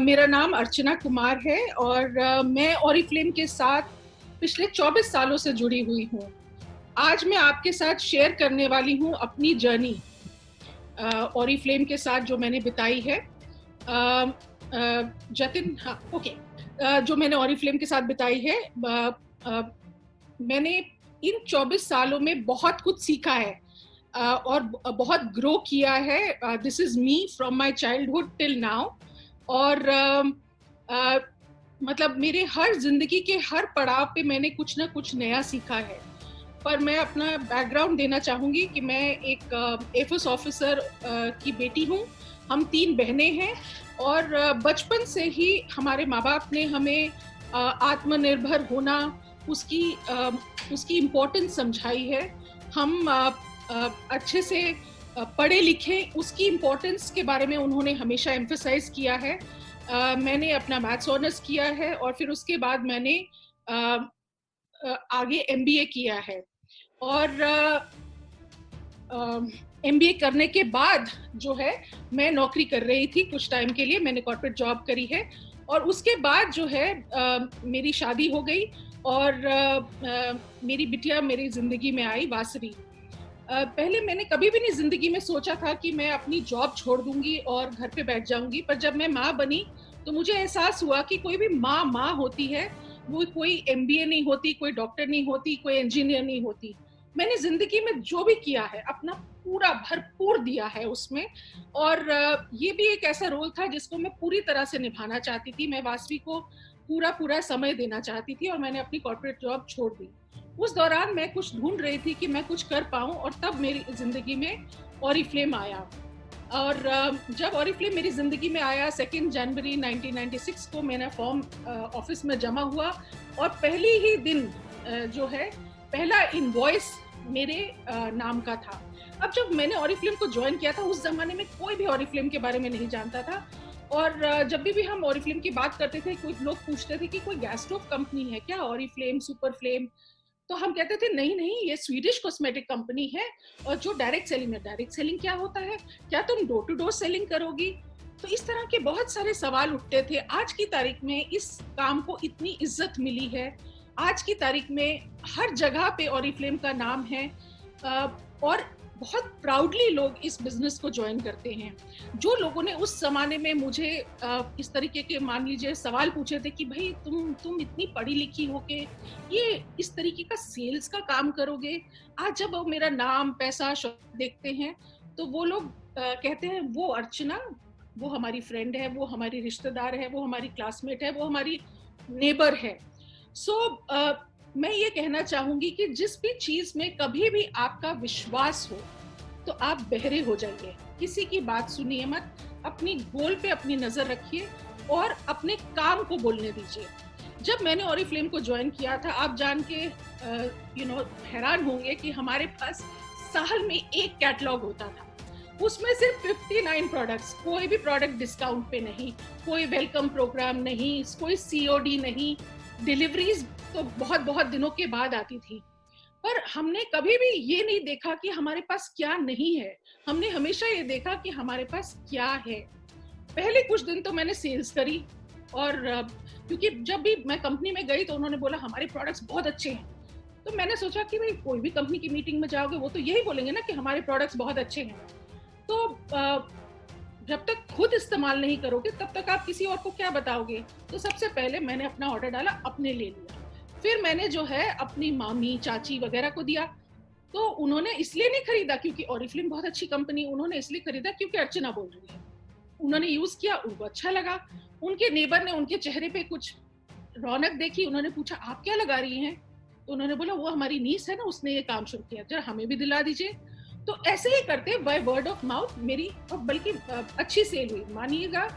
मेरा नाम अर्चना कुमार है और मैं ऑरिफ्लेम के साथ पिछले 24 सालों से जुड़ी हुई हूँ। आज मैं आपके साथ शेयर करने वाली हूँ अपनी जर्नी ऑरिफ्लेम के साथ जो मैंने बिताई है। जतिन, हाँ, ओके। जो मैंने ऑरिफ्लेम के साथ बिताई है, मैंने इन 24 सालों में बहुत कुछ सीखा है और बहुत ग्रो किया है। This is me from my childhood till now. और मतलब मेरे हर जिंदगी के हर पड़ाव पे मैंने कुछ ना कुछ नया सीखा है। पर मैं अपना बैकग्राउंड देना चाहूँगी कि मैं एक एफएस ऑफिसर की बेटी हूँ। हम 3 बहनें हैं और बचपन से ही हमारे माँ बाप ने हमें आत्मनिर्भर होना, उसकी इम्पोर्टेंस समझाई है। हम अच्छे से पढ़े लिखे, उसकी इम्पोर्टेंस के बारे में उन्होंने हमेशा एम्फसाइज किया है। मैंने अपना मैथ्स ऑनर्स किया है और फिर उसके बाद मैंने आगे एमबीए किया है। और एमबीए करने के बाद जो है मैं नौकरी कर रही थी कुछ टाइम के लिए, मैंने कॉर्पोरेट जॉब करी है। और उसके बाद जो है मेरी शादी हो गई और मेरी बिटिया मेरी जिंदगी में आई, वासरी। पहले मैंने कभी भी नहीं जिंदगी में सोचा था कि मैं अपनी जॉब छोड़ दूंगी और घर पे बैठ जाऊंगी। पर जब मैं माँ बनी तो मुझे एहसास हुआ कि कोई भी माँ होती है, वो कोई एमबीए नहीं होती, कोई डॉक्टर नहीं होती, कोई इंजीनियर नहीं होती। मैंने जिंदगी में जो भी किया है अपना पूरा भरपूर दिया है उसमें। और ये भी एक ऐसा रोल था जिसको मैं पूरी तरह से निभाना चाहती थी। मैं वासवी को पूरा समय देना चाहती थी और मैंने अपनी कॉर्पोरेट जॉब छोड़ दी। उस दौरान मैं कुछ ढूंढ रही थी कि मैं कुछ कर पाऊं और तब मेरी जिंदगी में ऑरिफ्लेम आया। और जब ऑरिफ्लेम मेरी जिंदगी में आया 2 जनवरी 1996 को मेरा फॉर्म ऑफिस में जमा हुआ और पहली ही दिन जो है पहला इनवॉइस मेरे नाम का था। अब जब मैंने ऑरिफ्लेम को ज्वाइन किया था उस जमाने में कोई भी ऑरिफ्लेम के बारे में नहीं जानता था। और जब भी हम ऑरिफ्लेम की बात करते थे, कुछ लोग पूछते थे कि कोई गैस स्टोव कंपनी है क्या, ऑरिफ्लेम, सुपर फ्लेम। तो हम कहते थे नहीं, ये स्वीडिश कॉस्मेटिक कंपनी है और जो डायरेक्ट सेलिंग है। डायरेक्ट सेलिंग क्या होता है, क्या तुम डोर टू डोर सेलिंग करोगी? तो इस तरह के बहुत सारे सवाल उठते थे। आज की तारीख में इस काम को इतनी इज्जत मिली है। आज की तारीख में हर जगह पे ऑरिफ्लेम का नाम है और बहुत प्राउडली लोग इस बिजनेस को ज्वाइन करते हैं। जो लोगों ने उस जमाने में मुझे इस तरीके के, मान लीजिए, सवाल पूछे थे कि भाई तुम इतनी पढ़ी लिखी हो के ये इस तरीके का सेल्स का काम करोगे, आज जब वो मेरा नाम, पैसा, शौहरत देखते हैं तो वो लोग कहते हैं वो अर्चना, वो हमारी फ्रेंड है, वो हमारी रिश्तेदार है, वो हमारी क्लासमेट है, वो हमारी नेबर है। सो मैं ये कहना चाहूंगी कि जिस भी चीज में कभी भी आपका विश्वास हो तो आप बहरे हो जाइए, किसी की बात सुनिए मत, अपनी गोल पे अपनी नजर रखिए और अपने काम को बोलने दीजिए। जब मैंने ऑरिफ्लेम को ज्वाइन किया था, आप जान के हैरान होंगे कि हमारे पास साल में एक कैटलॉग होता था, उसमें सिर्फ 59 प्रोडक्ट्स, कोई भी प्रोडक्ट डिस्काउंट पे नहीं, कोई वेलकम प्रोग्राम नहीं, कोई सीओडी नहीं, डिलीवरीज तो बहुत दिनों के बाद आती थी। पर हमने कभी भी ये नहीं देखा कि हमारे पास क्या नहीं है, हमने हमेशा ये देखा कि हमारे पास क्या है। पहले कुछ दिन तो मैंने सेल्स करी और क्योंकि जब भी मैं कंपनी में गई तो उन्होंने बोला हमारे प्रोडक्ट्स बहुत अच्छे हैं। तो मैंने सोचा कि भाई कोई भी कंपनी की मीटिंग में जाओगे वो तो यही बोलेंगे ना कि हमारे प्रोडक्ट्स बहुत अच्छे हैं। तो जब तक खुद इस्तेमाल नहीं करोगे तब तक आप किसी और को क्या बताओगे। तो सबसे पहले मैंने अपना ऑर्डर डाला, अपने ले लिया। फिर मैंने जो है अपनी मामी, चाची वगैरह को दिया। तो उन्होंने इसलिए नहीं खरीदा क्योंकि ऑरिफ्लेम बहुत अच्छी कंपनी, उन्होंने इसलिए खरीदा क्योंकि अर्चना बोल रही है। उन्होंने यूज किया, उनको अच्छा लगा। उनके नेबर ने उनके चेहरे पे कुछ रौनक देखी, उन्होंने पूछा आप क्या लगा रही हैं? तो उन्होंने बोला वो हमारी नीस है ना, उसने ये काम शुरू किया, जरा हमें भी दिला दीजिए। तो ऐसे ही करते बाय वर्ड ऑफ माउथ मेरी बल्कि अच्छी सेल हुई। मानिएगा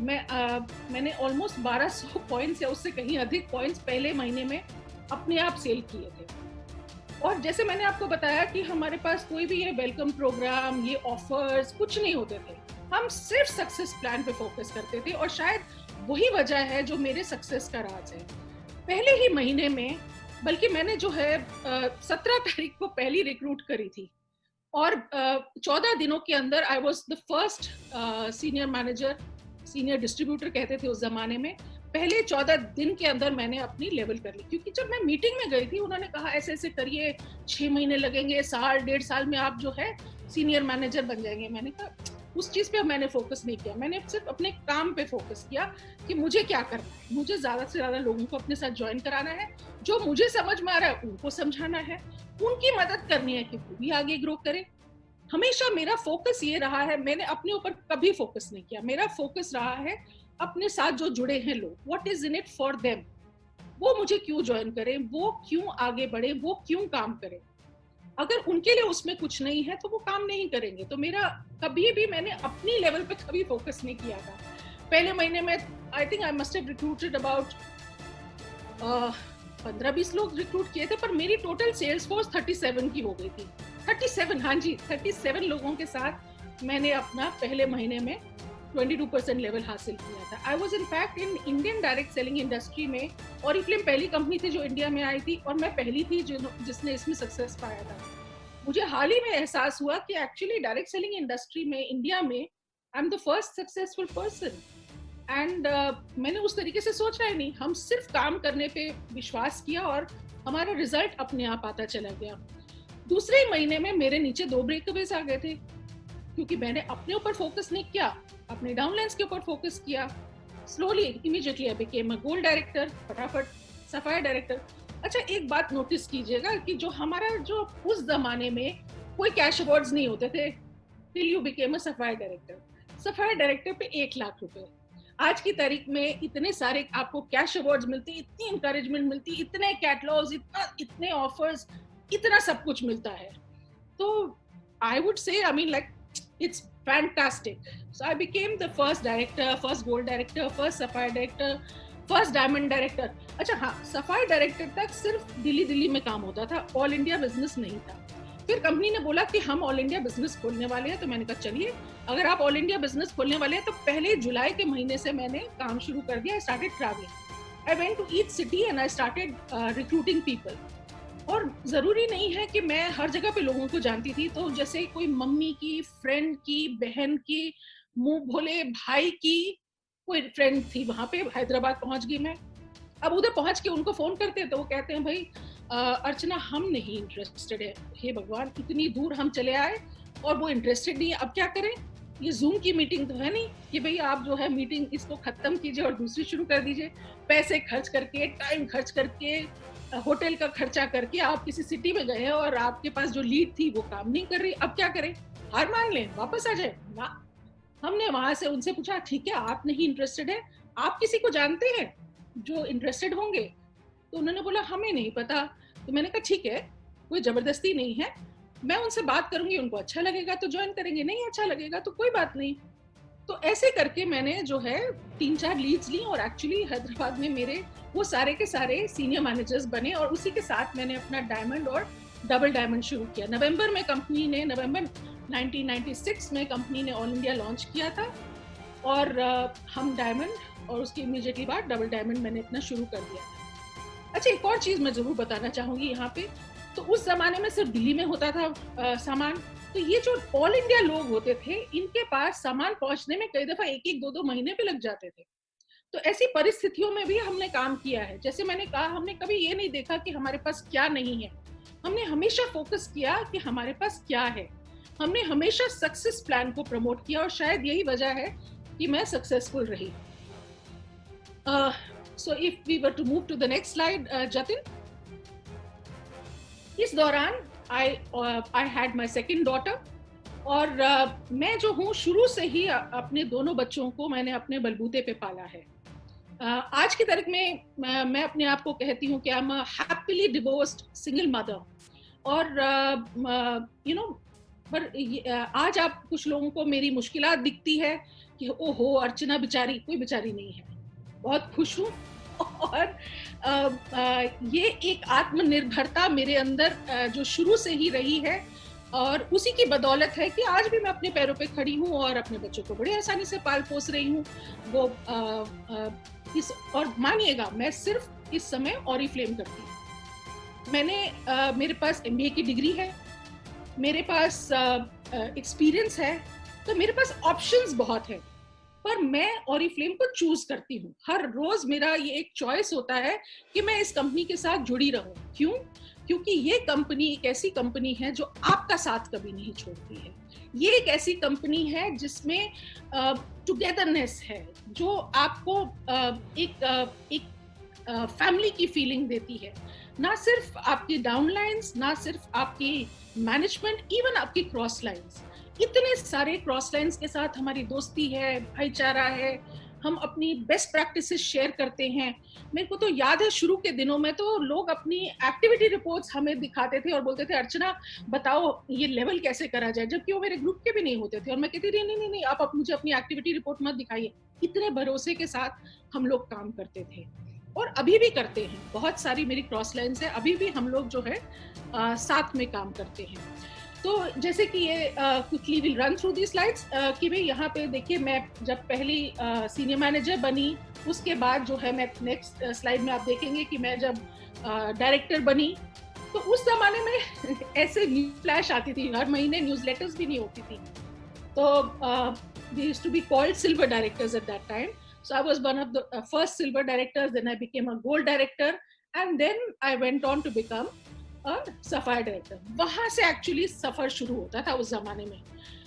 मैंने ऑलमोस्ट 1200 पॉइंट्स या उससे कहीं अधिक पॉइंट्स पहले महीने में अपने आप सेल किए थे। और जैसे मैंने आपको बताया कि हमारे पास कोई भी ये वेलकम प्रोग्राम, ये ऑफर्स कुछ नहीं होते थे। हम सिर्फ सक्सेस प्लान पे फोकस करते थे और शायद वही वजह है जो मेरे सक्सेस का राज है। पहले ही महीने में, बल्कि मैंने जो है 17 तारीख को पहली रिक्रूट करी थी और 14 दिनों के अंदर I was the first senior manager senior distributor कहते थे उस जमाने में, पहले 14 दिन के अंदर मैंने अपनी लेवल कर ली। क्योंकि जब मैं मीटिंग में गई थी, उन्होंने कहा ऐसे ऐसे करिए, 6 महीने लगेंगे, साल 1.5 साल में आप जो है सीनियर मैनेजर बन जाएंगे। मैंने कहा उस चीज पे मैंने फोकस नहीं किया, मैंने सिर्फ अपने काम पे फोकस किया कि मुझे क्या करना है। मुझे ज्यादा से ज्यादा लोगों को अपने साथ ज्वाइन कराना है, जो मुझे समझ में आ रहा है उनको समझाना है, उनकी मदद करनी है कि वो भी आगे ग्रो करे। हमेशा मेरा फोकस ये रहा है, मैंने अपने ऊपर कभी फोकस नहीं किया। मेरा फोकस रहा है अपने साथ जो जुड़े हैं लोग, what is in it for them, वो मुझे क्यों ज्वाइन करें, वो क्यों आगे बढ़े, वो क्यों काम करें। अगर उनके लिए उसमें कुछ नहीं है तो वो काम नहीं करेंगे। तो मेरा कभी भी, मैंने अपनी लेवल पे कभी फोकस नहीं किया था। पहले महीने में I think I must have recruited about 15-20 लोग रिक्रूट किए थे, पर मेरी टोटल सेल्स फोर्स 37 की हो गई थी। 37, हाँ जी, 37 लोगों के साथ मैंने अपना पहले महीने में 22% लेवल हासिल किया था। I was in fact in Indian direct selling industry में, ऑरिफ्लेम पहली कंपनी थी जो इंडिया में आई थी, और मैं पहली थी जिसने इसमें सक्सेस पाया था। मुझे हाल ही में एहसास हुआ कि एक्चुअली डायरेक्ट सेलिंग इंडस्ट्री में इंडिया में I am the first successful person. And मैंने उस तरीके से सोचा ही नहीं, हम सिर्फ काम करने पे विश्वास किया और हमारा रिजल्ट अपने आप आता चला गया। दूसरे महीने में मेरे नीचे 2 ब्रेकअवेज आ गए थे, क्योंकि मैंने अपने ऊपर फोकस नहीं किया, अपने डाउनलाइंस के ऊपर फोकस किया। Slowly immediately I became a gold director, फटाफट सफायर डायरेक्टर। अच्छा, एक बात नोटिस कीजिएगा कि जो हमारा जो उस जमाने में कोई कैश अवार्ड्स नहीं होते थे till you became a sapphire director. Sapphire director पे 1 लाख रुपए। आज की तारीख में इतने सारे आपको कैश अवार्ड्स मिलते, इतनी इंकरेजमेंट मिलती, इतने कैटलॉग्स, इतने ऑफर्स, इतना सब कुछ मिलता है। तो I would say, I mean like it's fantastic. So I became the first director, first gold director, first sapphire director, first diamond director. अच्छा हाँ, sapphire director तक सिर्फ दिल्ली में काम होता था, ऑल इंडिया बिजनेस नहीं था। फिर कंपनी ने बोला कि हम ऑल इंडिया बिजनेस खोलने वाले हैं, तो मैंने कहा चलिए, अगर आप ऑल इंडिया बिजनेस खोलने वाले हैं तो पहले जुलाई के महीने से मैंने काम शुरू कर दिया। I started traveling. I went to each city and I started recruiting people. और ज़रूरी नहीं है कि मैं हर जगह पे लोगों को जानती थी। तो जैसे कोई मम्मी की, फ्रेंड की, बहन की, मुंह भोले भाई की कोई फ्रेंड थी, वहाँ पे हैदराबाद पहुँच गई मैं। अब उधर पहुँच के उनको फ़ोन करते हैं तो वो कहते हैं भाई अर्चना हम नहीं इंटरेस्टेड है। हे भगवान, इतनी दूर हम चले आए और वो इंटरेस्टेड नहीं है, अब क्या करें। ये जूम की मीटिंग तो है नहीं कि भाई आप जो है मीटिंग इसको ख़त्म कीजिए और दूसरी शुरू कर दीजिए। पैसे खर्च करके, टाइम खर्च करके, होटल का खर्चा करके आप किसी सिटी में गए और आपके पास जो लीड थी वो काम नहीं कर रही, अब क्या करें, हार मान लें, वापस आ जाए ना। हमने वहां से उनसे पूछा ठीक है आप नहीं इंटरेस्टेड है, आप किसी को जानते हैं जो इंटरेस्टेड होंगे? तो उन्होंने बोला हमें नहीं पता। तो मैंने कहा ठीक है, कोई जबरदस्ती नहीं है, मैं उनसे बात करूंगी, उनको अच्छा लगेगा तो ज्वाइन करेंगे, नहीं अच्छा लगेगा तो कोई बात नहीं। तो ऐसे करके मैंने जो है 3-4 लीड्स ली और एक्चुअली हैदराबाद में मेरे वो सारे के सारे सीनियर मैनेजर्स बने और उसी के साथ मैंने अपना डायमंड और डबल डायमंड शुरू किया। नवंबर 1996 में कंपनी ने ऑल इंडिया लॉन्च किया था और हम डायमंड और उसके इमीडिएटली बाद डबल डायमंड मैंने अपना शुरू कर दिया था। अच्छा, एक और चीज़ मैं ज़रूर बताना चाहूँगी यहाँ पे, तो उस ज़माने में सिर्फ दिल्ली में होता था सामान। तो ये जो ऑल इंडिया लोग होते थे, इनके पास सामान पहुंचने में कई दफा 1-1, 2-2 महीने भी लग जाते थे। तो ऐसी परिस्थितियों में भी हमने काम किया है। जैसे मैंने कहा, हमने कभी ये नहीं देखा कि हमारे पास क्या नहीं है, हमने हमेशा फोकस किया कि हमारे पास क्या है। हमने हमेशा सक्सेस प्लान को प्रमोट किया और शायद यही वजह है कि मैं सक्सेसफुल रही। So if we were to move to the next slide Jatin. इस दौरान I had my second daughter और मैं जो हूँ शुरू से ही अपने दोनों बच्चों को मैंने अपने बलबूते पे पाला है। आज की तारीख में मैं अपने आप को कहती हूँ कि I am a happily divorced single mother. और यू नो, पर आज आप कुछ लोगों को मेरी मुश्किलात दिखती है कि ओहो अर्चना बेचारी, कोई बेचारी नहीं है, बहुत खुश हूँ। और ये एक आत्मनिर्भरता मेरे अंदर जो शुरू से ही रही है और उसी की बदौलत है कि आज भी मैं अपने पैरों पे खड़ी हूँ और अपने बच्चों को बड़े आसानी से पाल पोस रही हूँ। वो इस और मानिएगा, मैं सिर्फ इस समय ऑरिफ्लेम करती हूँ। मैंने मेरे पास MBA की डिग्री है, मेरे पास एक्सपीरियंस है, तो मेरे पास ऑप्शंस बहुत है। पर मैं ऑरिफ्लेम को चूज करती हूँ। हर रोज मेरा ये एक चॉइस होता है कि मैं इस कंपनी के साथ जुड़ी रहूं। क्यों? क्योंकि ये कंपनी एक ऐसी कंपनी है जो आपका साथ कभी नहीं छोड़ती है। ये एक ऐसी कंपनी है जिसमें टुगेदरनेस है, जो आपको एक फैमिली की फीलिंग देती है। ना सिर्फ आपकी डाउनलाइंस, ना सिर्फ आपकी मैनेजमेंट, इवन आपकी क्रॉस लाइंस, इतने सारे क्रॉस लाइंस के साथ हमारी दोस्ती है, भाईचारा है, हम अपनी बेस्ट प्रैक्टिसेस शेयर करते हैं। मेरे को तो याद है शुरू के दिनों में तो लोग अपनी एक्टिविटी रिपोर्ट्स हमें दिखाते थे और बोलते थे, अर्चना बताओ ये लेवल कैसे करा जाए, जबकि वो मेरे ग्रुप के भी नहीं होते थे। और मैं कहती थी नहीं, आप मुझे अपनी एक्टिविटी रिपोर्ट मत दिखाइए। इतने भरोसे के साथ हम लोग काम करते थे और अभी भी करते हैं। बहुत सारी मेरी क्रॉस लाइन्स है, अभी भी हम लोग जो है साथ में काम करते हैं। तो जैसे कि ये quickly will run through the slides कि भाई यहाँ पे देखिए, मैं जब पहली सीनियर मैनेजर बनी, उसके बाद जो है मैं नेक्स्ट स्लाइड में आप देखेंगे कि मैं जब डायरेक्टर बनी, तो उस जमाने में ऐसे न्यूज फ्लैश आती थी, हर महीने न्यूज़लेटर्स भी नहीं होती थी। तो they used to be called silver directors at that time. So I was one of the first silver directors, then I became a gold director, and then I went on to become a sapphire director. वहाँ से actually सफर शुरू होता था उस जमाने में,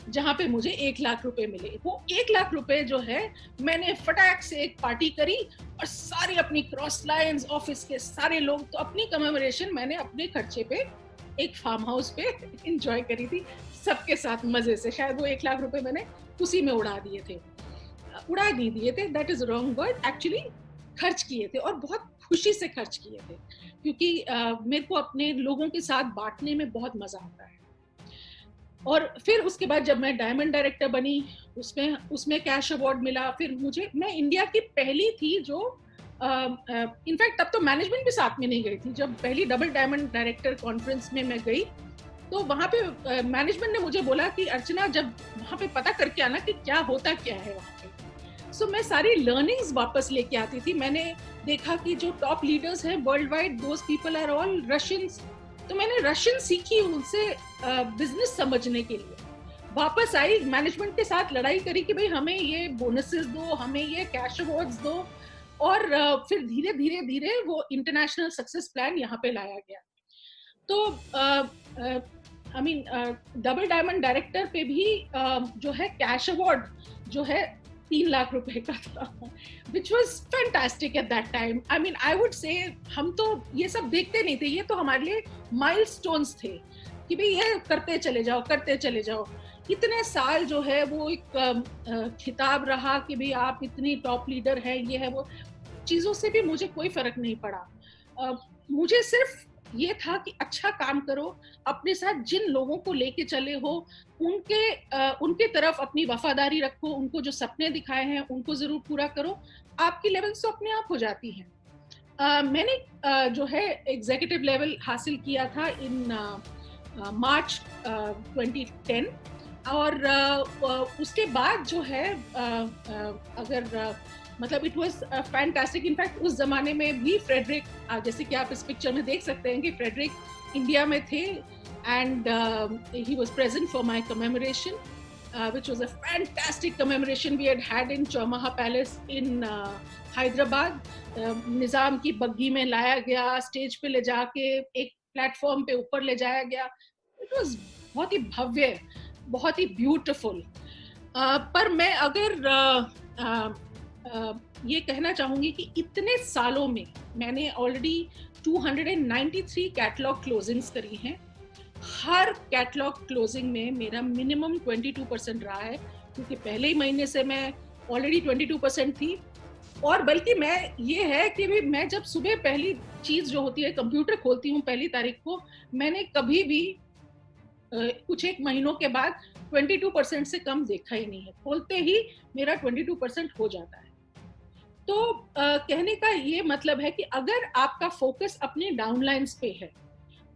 जहाँ पे मुझे 1 लाख रुपए मिले। वो 1 लाख रुपए जो है मैंने फटाक से एक पार्टी करी और सारी अपनी क्रॉस लाइन्स, ऑफिस के सारे लोग, तो अपनी कमेमोरेशन मैंने अपने खर्चे पे एक फार्म हाउस पे एंजॉय करी थी सबके साथ मजे से। शायद वो 1 लाख रुपए मैंने उसी में उड़ा दिए थे, उड़ा नहीं दिए थे, that is wrong word, actually खर्च किए थे और बहुत खुशी से खर्च किए थे, क्योंकि मेरे को अपने लोगों के साथ बांटने में बहुत मजा आता है। और फिर उसके बाद जब मैं डायमंड डायरेक्टर बनी, उसमें कैश अवार्ड मिला। फिर मैं इंडिया की पहली थी जो इनफैक्ट तब तो मैनेजमेंट भी साथ में नहीं गई थी। जब पहली डबल डायमंड डायरेक्टर कॉन्फ्रेंस में मैं गई, तो वहाँ पे मैनेजमेंट ने मुझे बोला कि अर्चना, जब वहाँ पे पता करके आना कि क्या होता क्या है वहाँ पे। सो मैं सारी लर्निंग्स वापस लेके आती थी। मैंने देखा कि जो टॉप लीडर्स हैं world wide, those people are all Russians. तो मैंने रशियन सीखी उनसे बिजनेस समझने के लिए। वापस आई, मैनेजमेंट के साथ लड़ाई करी कि भाई हमें ये बोनसेस दो, हमें ये कैश अवार्ड्स दो, और फिर धीरे धीरे धीरे वो इंटरनेशनल सक्सेस प्लान यहाँ पे लाया गया। तो I mean double diamond director पे भी जो है कैश अवार्ड जो है 3 लाख रुपए का था, which was fantastic eight that time. I mean I would say हम तो ये सब देखते नहीं थे, ये तो हमारे लिए माइलस्टोन्स थे कि भाई ये करते चले जाओ, करते चले जाओ। इतने साल जो है वो एक खिताब रहा कि भाई आप इतनी टॉप लीडर है, ये है वो। चीजों से भी मुझे कोई फर्क नहीं पड़ा। मुझे सिर्फ ये था कि अच्छा काम करो, अपने साथ जिन लोगों को लेके चले हो उनके तरफ अपनी वफादारी रखो, उनको जो सपने दिखाए हैं उनको जरूर पूरा करो, आपकी लेवल्स तो अपने आप हो जाती हैं। मैंने जो है एग्जीक्यूटिव लेवल हासिल किया था इन मार्च 2010, और उसके बाद जो है अगर मतलब इट वाज फैंटास्टिक। इनफैक्ट उस जमाने में भी फ्रेडरिक, जैसे कि आप इस पिक्चर में देख सकते हैं कि फ्रेडरिक इंडिया में थे, and he was present for my commemoration, which was a fantastic commemoration we had in Chowmahalla palace in Hyderabad. Nizam की बग्गी में लाया गया, स्टेज पे ले जाके एक प्लेटफॉर्म पे ऊपर ले जाया गया। इट वाज बहुत ही भव्य, बहुत ही ब्यूटीफुल। पर मैं अगर ये कहना चाहूंगी कि इतने सालों में मैंने ऑलरेडी 293 कैटलॉग क्लोजिंग्स करी हैं। हर कैटलॉग क्लोजिंग में मेरा मिनिमम 22% रहा है, क्योंकि पहले ही महीने से मैं ऑलरेडी 22% थी। और बल्कि मैं ये है कि भी मैं जब सुबह पहली चीज जो होती है कंप्यूटर खोलती हूँ पहली तारीख को, मैंने कभी भी कुछ एक महीनों के बाद 22% से कम देखा ही नहीं है। खोलते ही मेरा 22% हो जाता है। तो कहने का ये मतलब है कि अगर आपका फोकस अपने डाउनलाइंस पे है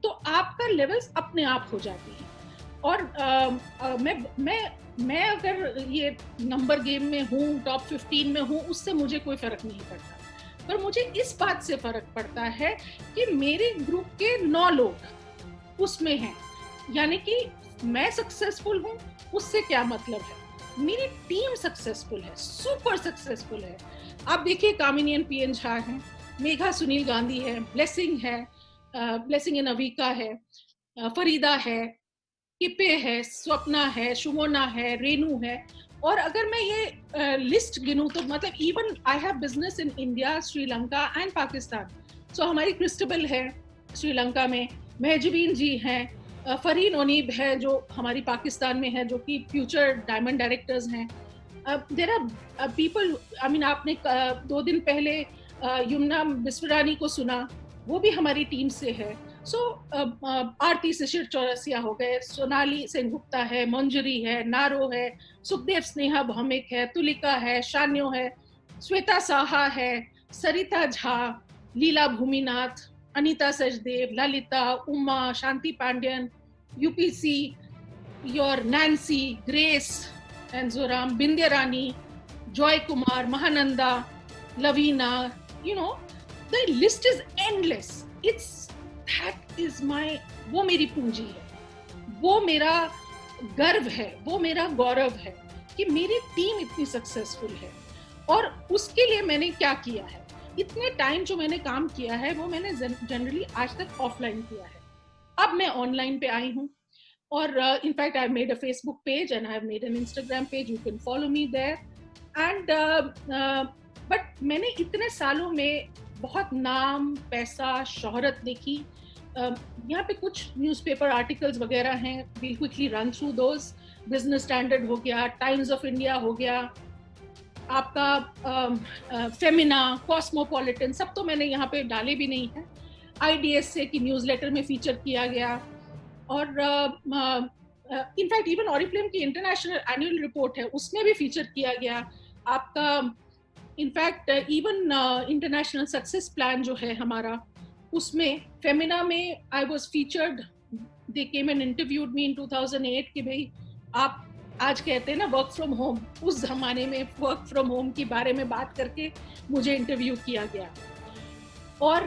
तो आपका लेवल्स अपने आप हो जाती है। और मैं अगर ये नंबर गेम में हूँ, टॉप 15 में हूँ, उससे मुझे कोई फर्क नहीं पड़ता। पर मुझे इस बात से फर्क पड़ता है कि मेरे ग्रुप के 9 लोग उसमें हैं, यानी कि मैं सक्सेसफुल हूँ, उससे क्या मतलब है। मेरी टीम सक्सेसफुल है, सुपर सक्सेसफुल है। आप देखिए कामिनी पीएन झा हैं, मेघा सुनील गांधी है, ब्लेसिंग है, ब्लेसिंग एंड अविका है, फरीदा है, किपे है, स्वप्ना है, शुमोना है, रेनू है। और अगर मैं ये लिस्ट गिनूं तो मतलब even I have business in India, Sri Lanka and Pakistan. So हमारी क्रिस्टबल है श्रीलंका में, महजबीन जी हैं, फरीन ओनीब है जो हमारी पाकिस्तान में है, जो कि फ्यूचर डायमंड डायरेक्टर्स हैं। There are people, I mean आपने 2 दिन पहले यमुना बिस्वरानी को सुना, वो भी हमारी टीम से है। सो आरती शिशिर चौरसिया हो गए, सोनाली सेनगुप्ता है, मंजरी है, नारो है, सुखदेव स्नेहा भौमिक है, तुलिका है, शान्यो है, श्वेता साहा है, Sarita Jha, Leela Bhuminath, Anita Sachdev, Lalita, Uma, Shanti Pandian, UPC, your Nancy, Grace Enjoram, Bindya Rani, Joy Kumar, Mahananda, Lavina, you know, the list is endless. That is my, वो मेरी पूंजी है, वो मेरा गर्व है, वो मेरा गौरव है कि मेरी टीम इतनी सक्सेसफुल है। और उसके लिए मैंने क्या किया है, इतने टाइम जो मैंने काम किया है वो मैंने जनरली आज तक ऑफलाइन किया है। अब मैं ऑनलाइन पे आई हूँ, और in fact I made a Facebook page and I have made an Instagram page, you can follow me there. And but मैंने इतने सालों में बहुत नाम, पैसा, शोहरत देखी। यहाँ पे कुछ न्यूज़पेपर आर्टिकल्स वगैरह हैं, we'll quickly run through those. Business Standard हो गया, टाइम्स ऑफ इंडिया हो गया, आपका फेमिना, कॉस्मोपॉलिटन, सब तो मैंने यहाँ पे डाले भी नहीं है। IDS से की न्यूज़लेटर में फीचर किया गया, और इनफैक्ट इवन ऑरिफ्लेम की इंटरनेशनल एनुअल रिपोर्ट है उसमें भी फीचर किया गया आपका। In fact even international success plan जो है हमारा, उसमें फेमिना में I was featured. They came and interviewed me in 2008 कि भाई आप आज कहते हैं ना वर्क फ्रॉम होम, उस जमाने में वर्क फ्रॉम होम के बारे में बात करके मुझे इंटरव्यू किया गया। और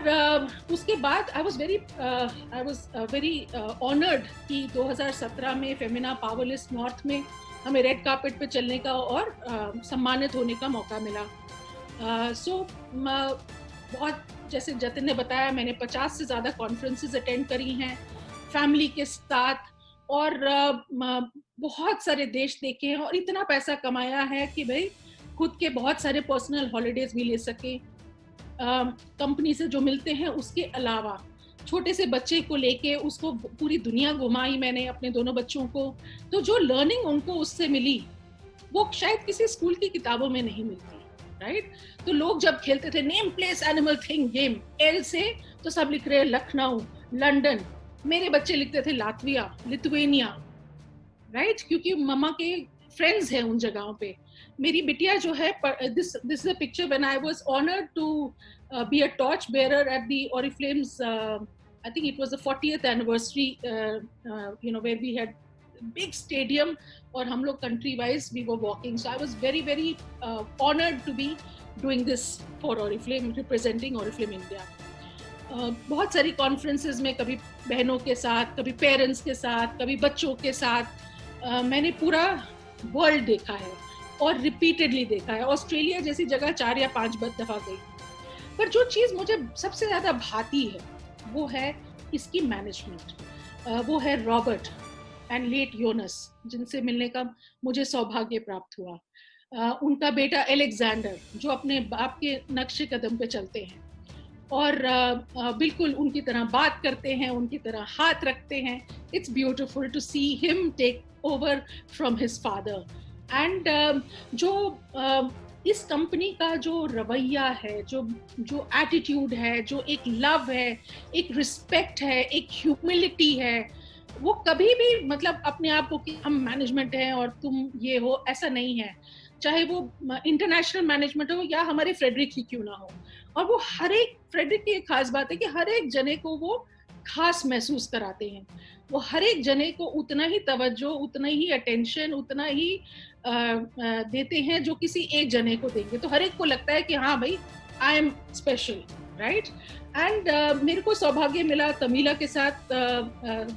उसके बाद आई वाज वेरी ऑनर्ड कि 2017 में फेमिना पावरलिस्ट नॉर्थ में हमें रेड कार्पेट पे चलने का और सम्मानित होने का मौका मिला। सो बहुत, जैसे जतिन ने बताया, मैंने 50 से ज़्यादा कॉन्फ्रेंसेस अटेंड करी हैं फैमिली के साथ, और बहुत सारे देश देखे हैं, और इतना पैसा कमाया है कि भाई खुद के बहुत सारे पर्सनल हॉलीडेज भी ले सके। कंपनी से जो मिलते हैं उसके अलावा छोटे से बच्चे को लेके उसको पूरी दुनिया घुमाई मैंने, अपने दोनों बच्चों को। तो जो लर्निंग उनको उससे मिली वो शायद किसी स्कूल की किताबों में नहीं मिलती, राइट? तो लोग जब खेलते थे name place animal thing game, L से तो सब लिख रहे लखनऊ, लंदन, मेरे बच्चे लिखते थे लातविया, लिथुएनिया, राइट? क्योंकि मम्मा के फ्रेंड्स हैं उन जगहों पे। मेरी बिटिया जो है, this is a picture when I was honoured to be a torch bearer at the Oriflame's, I think it was the 40th anniversary, you know, where we had big stadium, और हम लोग country wise we were walking. So I was very very honoured to be doing this for Oriflame, representing Oriflame India. बहुत सारी conferences में, कभी बहनों के साथ, कभी पेरेंट्स के साथ, कभी बच्चों के साथ, मैंने पूरा वर्ल्ड देखा है और रिपीटेडली देखा है। ऑस्ट्रेलिया जैसी जगह 4 या 5 दफा गई। पर जो चीज़ मुझे सबसे ज़्यादा भाती है वो है इसकी मैनेजमेंट। वो है रॉबर्ट एंड लेट योनस, जिनसे मिलने का मुझे सौभाग्य प्राप्त हुआ। उनका बेटा एलेक्जेंडर, जो अपने बाप के नक्शे कदम पे चलते हैं और बिल्कुल उनकी तरह बात करते हैं, उनकी तरह हाथ रखते हैं। It's beautiful to see him take over from his father. And जो इस कंपनी का जो रवैया है, जो एटीट्यूड है, जो एक लव है, एक रिस्पेक्ट है, एक ह्यूमिलिटी है, वो कभी भी मतलब अपने आप को कि हम मैनेजमेंट हैं और तुम ये हो, ऐसा नहीं है। चाहे वो इंटरनेशनल मैनेजमेंट हो या हमारे फ्रेडरिक ही क्यों ना हो। और वो हर एक, फ्रेडरिक की एक खास बात है कि हर एक जने को वो खास महसूस कराते हैं। वो हर एक जने को उतना ही तवज्जो, उतना ही अटेंशन, उतना ही देते हैं जो किसी एक जने को देंगे। तो हर एक को लगता है कि हाँ भाई, I am special, right? And मेरे को सौभाग्य मिला तमीला के साथ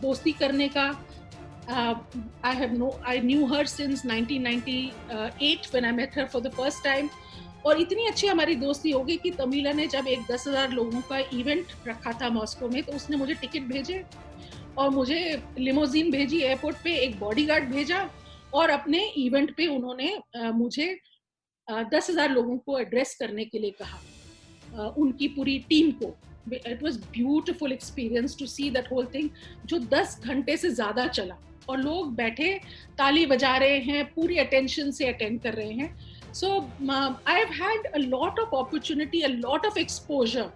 दोस्ती करने का। I knew her since 1998 when I met her for the first time. और इतनी अच्छी हमारी दोस्ती हो गई कि तमीला ने जब एक 10,000 लोगों का इवेंट रखा था मॉस्को में, तो उसने मुझे टिकट भेजे और मुझे लिमोजीन भेजी एयरपोर्ट पे, एक बॉडीगार्ड भेजा, और अपने इवेंट पे उन्होंने मुझे 10,000 लोगों को एड्रेस करने के लिए कहा, उनकी पूरी टीम को. It was beautiful experience to see that whole thing, जो 10 घंटे से ज्यादा चला और लोग बैठे ताली बजा रहे हैं, पूरी अटेंशन से अटेंड कर रहे हैं. So I've had a lot of opportunity, a lot of exposure.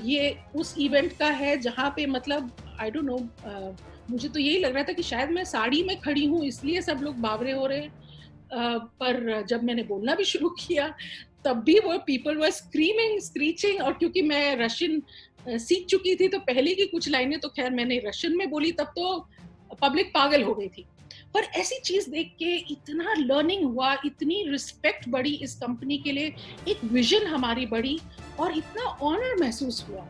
ये उस इवेंट का है जहाँ पे मतलब I don't know, मुझे तो यही लग रहा था कि शायद मैं साड़ी में खड़ी हूँ इसलिए सब लोग बावरे हो रहे हैं. पर जब मैंने बोलना भी शुरू किया तब भी वो पीपल वर स्क्रीमिंग, स्क्रीचिंग. और क्योंकि मैं रशियन सीख चुकी थी तो पहले की कुछ लाइनें तो खैर मैंने रशियन में बोली, तब तो पब्लिक पागल हो गई थी. पर ऐसी चीज देख के इतना लर्निंग हुआ, इतनी रिस्पेक्ट बढ़ी इस कंपनी के लिए, एक विजन हमारी बढ़ी और इतना ऑनर महसूस हुआ.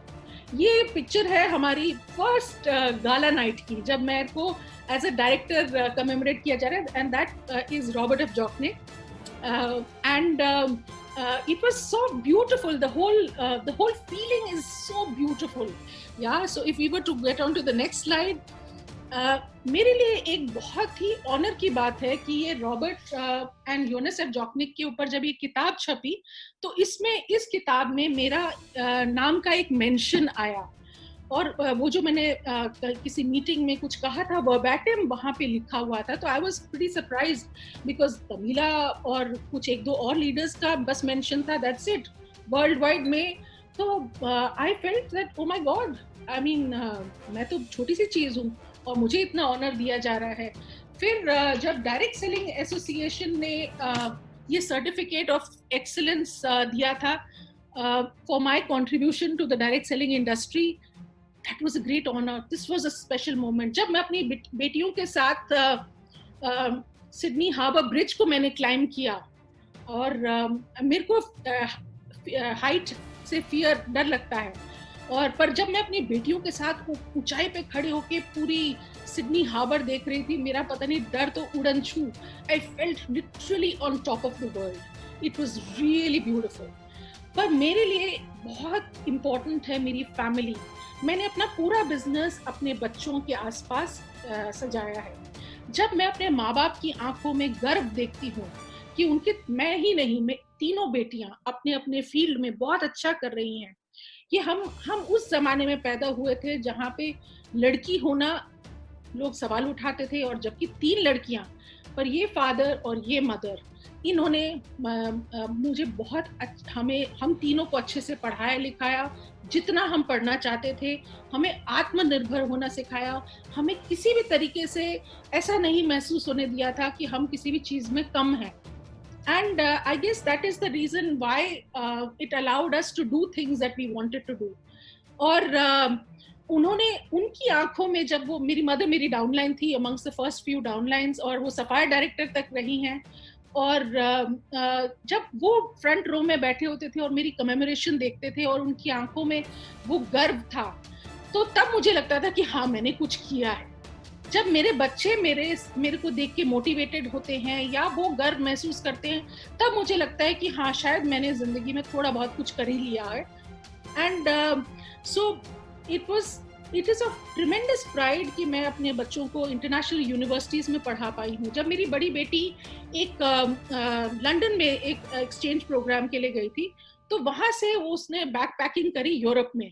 ये पिक्चर है हमारी फर्स्ट गाला नाइट की, जब मेरे को एज अ डायरेक्टर कमेमोरेट किया जा रहा है, and that is Robert F Jocknik. And it was so beautiful. The whole feeling is so beautiful. Yeah, so if we were to get on to the next slide, मेरे लिए एक बहुत ही honour की बात है कि ये रॉबर्ट एंड योनेस एफ जॉकनिक के ऊपर जब ये किताब छपी तो इस किताब में मेरा नाम का एक मेंशन आया. और वो जो मैंने किसी मीटिंग में कुछ कहा था वर्बैटिम वहाँ पे लिखा हुआ था. तो I was pretty surprised because Tamila और कुछ एक दो और लीडर्स का बस मेंशन था, दैट्स इट, वर्ल्ड वाइड में. तो I felt that O my God, I mean मैं तो छोटी सी चीज़ हूँ और मुझे इतना ऑनर दिया जा रहा है. फिर जब डायरेक्ट सेलिंग एसोसिएशन ने ये सर्टिफिकेट ऑफ एक्सीलेंस दिया था for my contribution to the direct selling industry, that was a great honor. This was a special moment. जब मैं अपनी बेटियों के साथ सिडनी हार्बर ब्रिज को मैंने क्लाइम किया और मेरे को हाइट से फियर, डर लगता है, और पर जब मैं अपनी बेटियों के साथ ऊंचाई पे खड़े होके पूरी सिडनी हार्बर देख रही थी, मेरा पता नहीं डर तो उड़न छू. I felt literally on top of the world. It was really beautiful. पर मेरे लिए बहुत इम्पोर्टेंट है मेरी फैमिली. मैंने अपना पूरा बिजनेस अपने बच्चों के आसपास सजाया है. जब मैं अपने माँ बाप की आंखों में गर्व देखती हूँ कि उनके, मैं ही नहीं, मैं तीनों बेटियां अपने अपने फील्ड में बहुत अच्छा कर रही हैं. ये हम उस जमाने में पैदा हुए थे जहाँ पे लड़की होना लोग सवाल उठाते थे, और जबकि 3 लड़कियां, पर ये फादर और ये मदर, इन्होंने मुझे बहुत हम तीनों को अच्छे से पढ़ाया लिखाया, जितना हम पढ़ना चाहते थे. हमें आत्मनिर्भर होना सिखाया. हमें किसी भी तरीके से ऐसा नहीं महसूस होने दिया था कि हम किसी भी चीज़ में कम हैं. And I guess that is the reason why it allowed us to do things that we wanted to do. और उन्होंने, उनकी आंखों में, जब वो, मेरी मदर मेरी डाउनलाइन थी, amongst the first few downlines, और वो सफायर डायरेक्टर तक रही हैं. और जब वो फ्रंट रो में बैठे होते थे और मेरी कमेमोरेशन देखते थे और उनकी आंखों में वो गर्व था, तो तब मुझे लगता था कि हाँ, मैंने कुछ किया है. जब मेरे बच्चे मेरे को देख के मोटिवेटेड होते हैं या वो गर्व महसूस करते हैं, तब मुझे लगता है कि हाँ, शायद मैंने जिंदगी में थोड़ा बहुत कुछ कर ही लिया है. And so it is of tremendous pride कि मैं अपने बच्चों को इंटरनेशनल यूनिवर्सिटीज में पढ़ा पाई हूँ. जब मेरी बड़ी बेटी एक लंदन में एक एक्सचेंज प्रोग्राम के लिए गई थी, तो वहां से उसने बैक पैकिंग करी यूरोप में.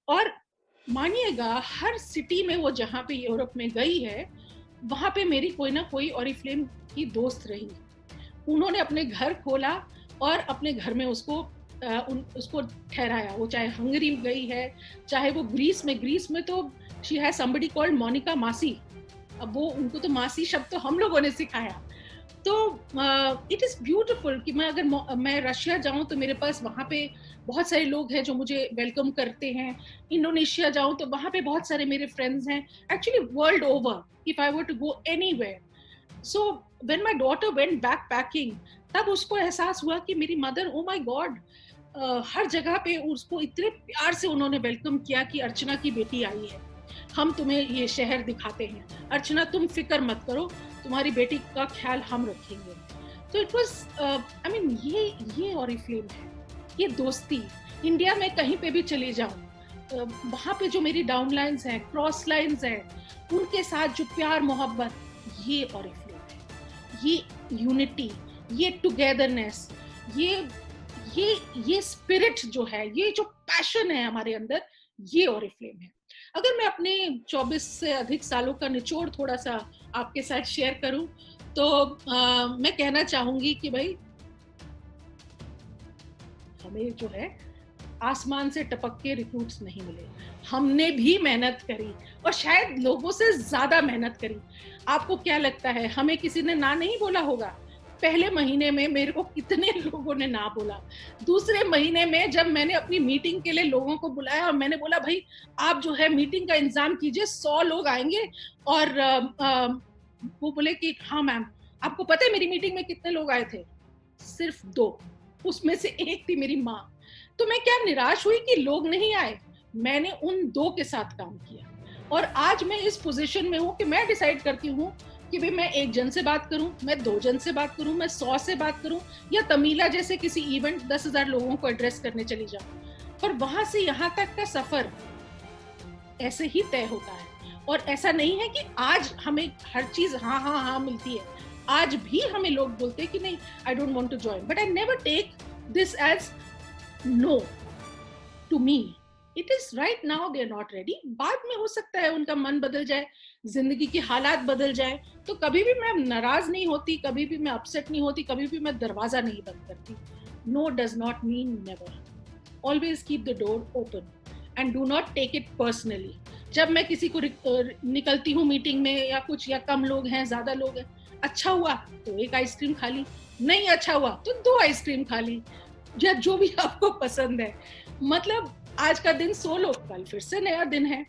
और मानिएगा, हर सिटी में वो जहाँ पे यूरोप में गई है, वहाँ पे मेरी कोई ना कोई ऑरिफ्लेम की दोस्त रही. उन्होंने अपने घर खोला और अपने घर में उसको ठहराया. वो चाहे हंगरी गई है, चाहे वो ग्रीस में तो she has somebody called Monika मासी. अब वो, उनको तो मासी शब्द तो हम लोगों ने सिखाया. तो इट इज़ ब्यूटिफुल कि मैं रशिया जाऊं तो मेरे पास वहाँ पे बहुत सारे लोग हैं जो मुझे वेलकम करते हैं. इंडोनेशिया जाऊं तो वहाँ पे बहुत सारे मेरे फ्रेंड्स हैं. Actually world over, if I were to go anywhere. So when my daughter went backpacking, तब उसको एहसास हुआ कि मेरी मदर, ओ माय गॉड, हर जगह पे उसको इतने प्यार से उन्होंने वेलकम किया कि अर्चना की बेटी आई है. हम तुम्हें ये शहर दिखाते हैं, अर्चना तुम फिक्र मत करो, तुम्हारी बेटी का ख्याल हम रखेंगे। तो इट वाज आई मीन ये ऑरिफ्लेम है, ये दोस्ती। इंडिया में कहीं पे भी चली जाऊं, वहां पे जो मेरी डाउन लाइन्स हैं, क्रॉस लाइन्स हैं, उनके साथ जो प्यार मोहब्बत, ये ऑरिफ्लेम है। ये यूनिटी, ये टुगेदरनेस, ये स्पिरिट जो है, ये जो पैशन है हमारे अंदर, ये ऑरिफ्लेम है। अगर मैं अपने 24 से अधिक सालों का निचोड़ थोड़ा सा आपके साथ शेयर करूं, तो मैं कहना चाहूंगी कि भाई हमें जो है आसमान से टपक के रिक्रूट्स नहीं मिले, हमने भी मेहनत करी, और शायद लोगों से ज्यादा मेहनत करी। आपको क्या लगता है हमें किसी ने ना नहीं बोला होगा? पहले महीने में मेरे को कितने लोगों ने ना बोला। दूसरे महीने में जब मैंने अपनी मीटिंग के लिए लोगों को बुलाया और मैंने बोला भाई आप जो है मीटिंग का इंतजाम कीजिए, 100 लोग आएंगे, और वो बोले कि हाँ मैम। आपको पता है मेरी मीटिंग में कितने लोग आए थे? सिर्फ 2, उसमें से एक थी मेरी माँ। तो मैं क्या निराश हुई कि लोग नहीं आए? मैंने उन 2 के साथ काम किया, और आज मैं इस पोजीशन में हूँ कि मैं डिसाइड करती हूँ कि भाई मैं 1 जन से बात करूं, मैं 2 जन से बात करूं, मैं 100 से बात करूं, या तमीला जैसे किसी इवेंट 10,000 लोगों को एड्रेस करने चली जाऊं। पर वहां से यहाँ तक का सफर ऐसे ही तय होता है, और ऐसा नहीं है कि आज हमें हर चीज हाँ हाँ हाँ मिलती है। आज भी हमें लोग बोलते हैं कि नहीं, I don't want to join, but I never take this as no to me. It is right now they are not ready. बाद में हो सकता है उनका मन बदल जाए, जिंदगी के हालात बदल जाए, तो कभी भी मैं नाराज नहीं होती, कभी भी मैं अपसेट नहीं होती, कभी भी मैं दरवाजा नहीं बंद करती। No does not mean never. Always keep the door open and do not take it personally. जब मैं किसी को निकलती हूँ मीटिंग में या कुछ, या कम लोग हैं ज्यादा लोग हैं, अच्छा हुआ तो 1 आइसक्रीम खा ली, नहीं अच्छा हुआ तो 2 आइसक्रीम खा ली, या जो भी आपको पसंद है। मतलब आज का दिन सो लो, कल फिर से नया दिन है।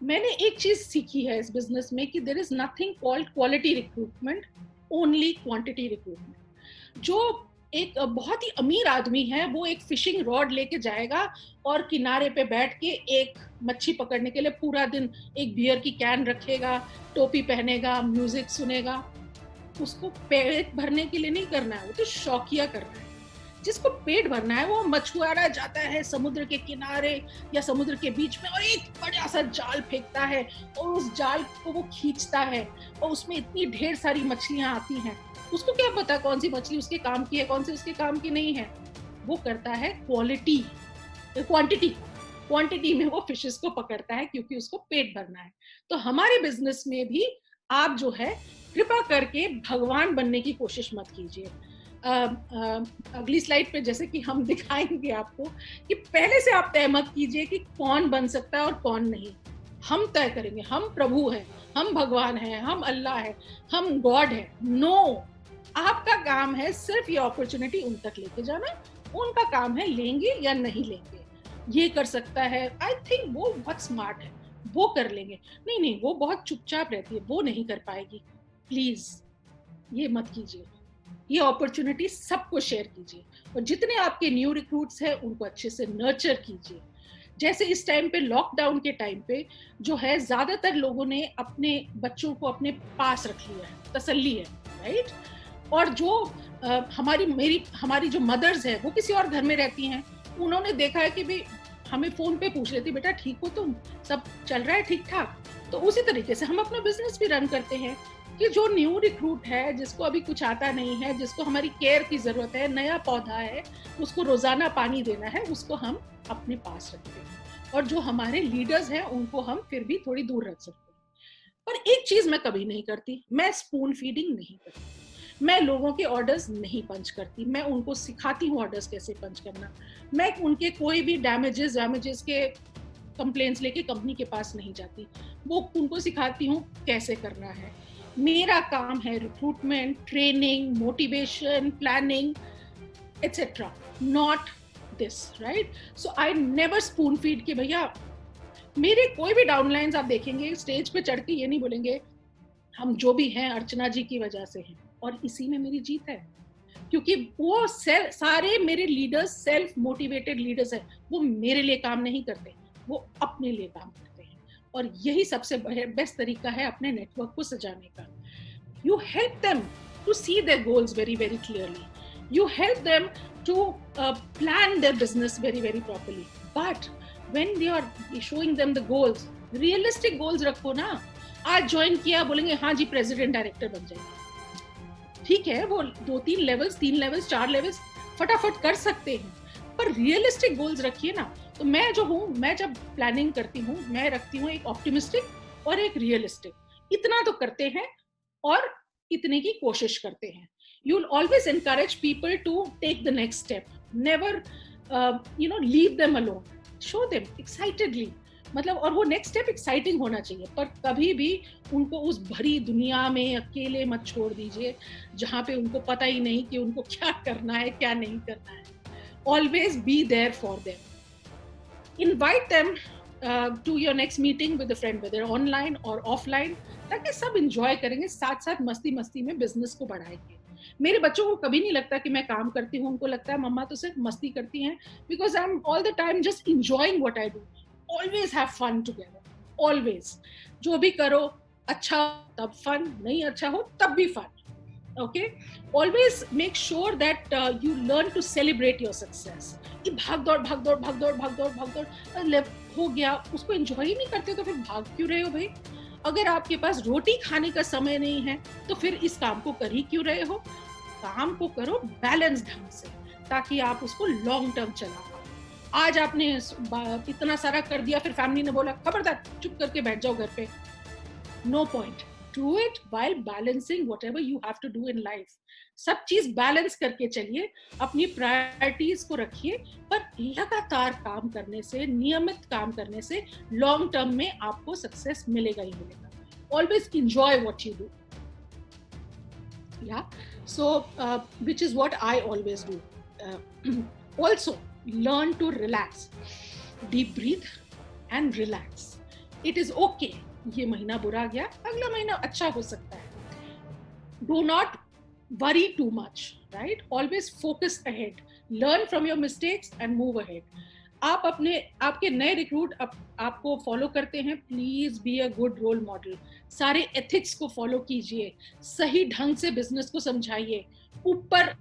मैंने एक चीज सीखी है इस बिजनेस में कि there is nothing called quality recruitment, only quantity recruitment. जो एक बहुत ही अमीर आदमी है, वो एक फिशिंग रॉड लेके जाएगा और किनारे पे बैठ के एक मच्छी पकड़ने के लिए पूरा दिन एक बियर की कैन रखेगा, टोपी पहनेगा, म्यूजिक सुनेगा। उसको पेट भरने के लिए नहीं करना है, वो तो शौकिया करना है। जिसको पेट भरना है वो मछुआरा जाता है समुद्र के किनारे या समुद्र के बीच में और एक बड़ा सा जाल फेंकता है, और उस जाल को वो खींचता है, और उसमें इतनी ढेर सारी मछलियां आती हैं। उसको क्या पता कौन सी मछली उसके काम की है, कौन सी उसके काम की नहीं है। वो करता है क्वांटिटी में वो फिशेस को पकड़ता है, क्योंकि उसको पेट भरना है। तो हमारे बिजनेस में भी आप जो है कृपा करके भगवान बनने की कोशिश मत कीजिए। अगली स्लाइड पे जैसे कि हम दिखाएंगे आपको कि पहले से आप तय मत कीजिए कि कौन बन सकता है और कौन नहीं। हम तय करेंगे, हम प्रभु हैं, हम भगवान हैं, हम अल्लाह है, हम गॉड है। नो, आपका काम है सिर्फ ये अपॉर्चुनिटी उन तक लेके जाना। उनका काम है लेंगे या नहीं लेंगे। ये कर सकता है, आई थिंक वो बहुत स्मार्ट है, वो कर लेंगे। नहीं, वो बहुत चुपचाप रहती है, वो नहीं कर पाएगी। प्लीज ये मत कीजिए। ये अपॉर्चुनिटी सबको शेयर कीजिए, और जितने आपके न्यू रिक्रूट्स हैं उनको अच्छे से नर्चर कीजिए। जैसे इस टाइम पे, लॉकडाउन के टाइम पे जो है, ज्यादातर लोगों ने अपने बच्चों को अपने पास रख लिया है, तसल्ली है, राइट। और जो हमारी जो मदर्स है वो किसी और घर में रहती हैं, उन्होंने देखा है कि भाई हमें फोन पे पूछ लेती, बेटा ठीक हो तुम, सब चल रहा है ठीक ठाक। तो उसी तरीके से हम अपना बिजनेस भी रन करते हैं कि जो न्यू रिक्रूट है, जिसको अभी कुछ आता नहीं है, जिसको हमारी केयर की जरूरत है, नया पौधा है, उसको रोजाना पानी देना है, उसको हम अपने पास रखते हैं। और जो हमारे लीडर्स हैं उनको हम फिर भी थोड़ी दूर रख सकते हैं। पर एक चीज मैं कभी नहीं करती, मैं स्पून फीडिंग नहीं करती। मैं लोगों के ऑर्डर्स नहीं पंच करती, मैं उनको सिखाती हूँ ऑर्डर्स कैसे पंच करना। मैं उनके कोई भी डैमेजेस के कंप्लेंट्स लेके कंपनी के पास नहीं जाती, वो उनको सिखाती हूँ कैसे करना है। मेरा काम है recruitment, training, motivation, planning etcetera, not this, right. So I never spoon feed कि भैया मेरे कोई भी डाउनलाइंस आप देखेंगे स्टेज पे चढ़ के ये नहीं बोलेंगे हम जो भी हैं अर्चना जी की वजह से हैं, और इसी में मेरी जीत है। क्योंकि वो सारे मेरे लीडर्स सेल्फ मोटिवेटेड लीडर्स हैं, वो मेरे लिए काम नहीं करते, वो अपने लिए काम करते हैं। और यही सबसे बेस्ट तरीका है अपने नेटवर्क को सजाने का. You help them to see their goals very, very clearly. You help them to plan their business very, very properly. But when you are showing them the goals, realistic goals रखो ना. आज join किया, बोलेंगे हाँ जी president director बन जाएंगे. ठीक है, वो 2-3 लेवल्स, 3 लेवल्स, 4 लेवल्स फटाफट कर सकते हैं, पर रियलिस्टिक गोल्स रखिए ना. तो मैं जो हूँ, मैं जब प्लानिंग करती हूँ, मैं रखती हूँ एक ऑप्टिमिस्टिक और एक रियलिस्टिक. इतना तो करते हैं और इतने की कोशिश करते हैं. You will always encourage people to take the next step. Never leave them alone. Show them excitedly, मतलब, और वो नेक्स्ट स्टेप एक्साइटिंग होना चाहिए, पर कभी भी उनको उस भरी दुनिया में अकेले मत छोड़ दीजिए जहाँ पे उनको पता ही नहीं कि उनको क्या करना है, क्या नहीं करना है. Always be there for them. Invite them to your next meeting with a friend, whether online or offline, ताकि सब enjoy करेंगे, साथ साथ मस्ती मस्ती में बिजनेस को बढ़ाएंगे. मेरे बच्चों को कभी नहीं लगता कि मैं काम करती हूँ, उनको लगता है मम्मा तो सिर्फ मस्ती करती हैं, because I'm all the time just enjoying what I do. Always have fun together, always. जो भी करो अच्छा तब fun, नहीं अच्छा हो तब भी fun. Okay, always make sure that you learn to celebrate your success. ये भाग दौड़ हो गया, उसको एंजॉय ही नहीं करते तो फिर भाग क्यों रहे हो भाई? अगर आपके पास रोटी खाने का समय नहीं है तो फिर इस काम को कर ही क्यों रहे हो? काम को करो बैलेंस ढंग से, ताकि आप उसको लॉन्ग टर्म चला पाओ. आज आपने इतना सारा कर दिया, फिर फैमिली ने बोला खबरदार चुप करके बैठ जाओ घर पे. No point. Do it while balancing whatever you have to do in life. सब चीज बैलेंस करके चलिए, अपनी प्रायोरिटीज को रखिए, पर लगातार काम करने से, नियमित काम करने से लॉन्ग टर्म में आपको सक्सेस मिलेगा ही मिलेगा. Always enjoy what you do. Yeah. So, which is what I always do. Also, learn to relax. Deep breathe and relax. It is okay. ये महीना बुरा गया, अगला महीना अच्छा हो सकता है. Do not worry too much, right? Always focus ahead. Learn from your mistakes and move ahead. आप आपके नए रिक्रूट आपको फॉलो करते हैं, please be a good role model. सारे एथिक्स को फॉलो कीजिए, सही ढंग से बिजनेस को समझाइए, ऊपर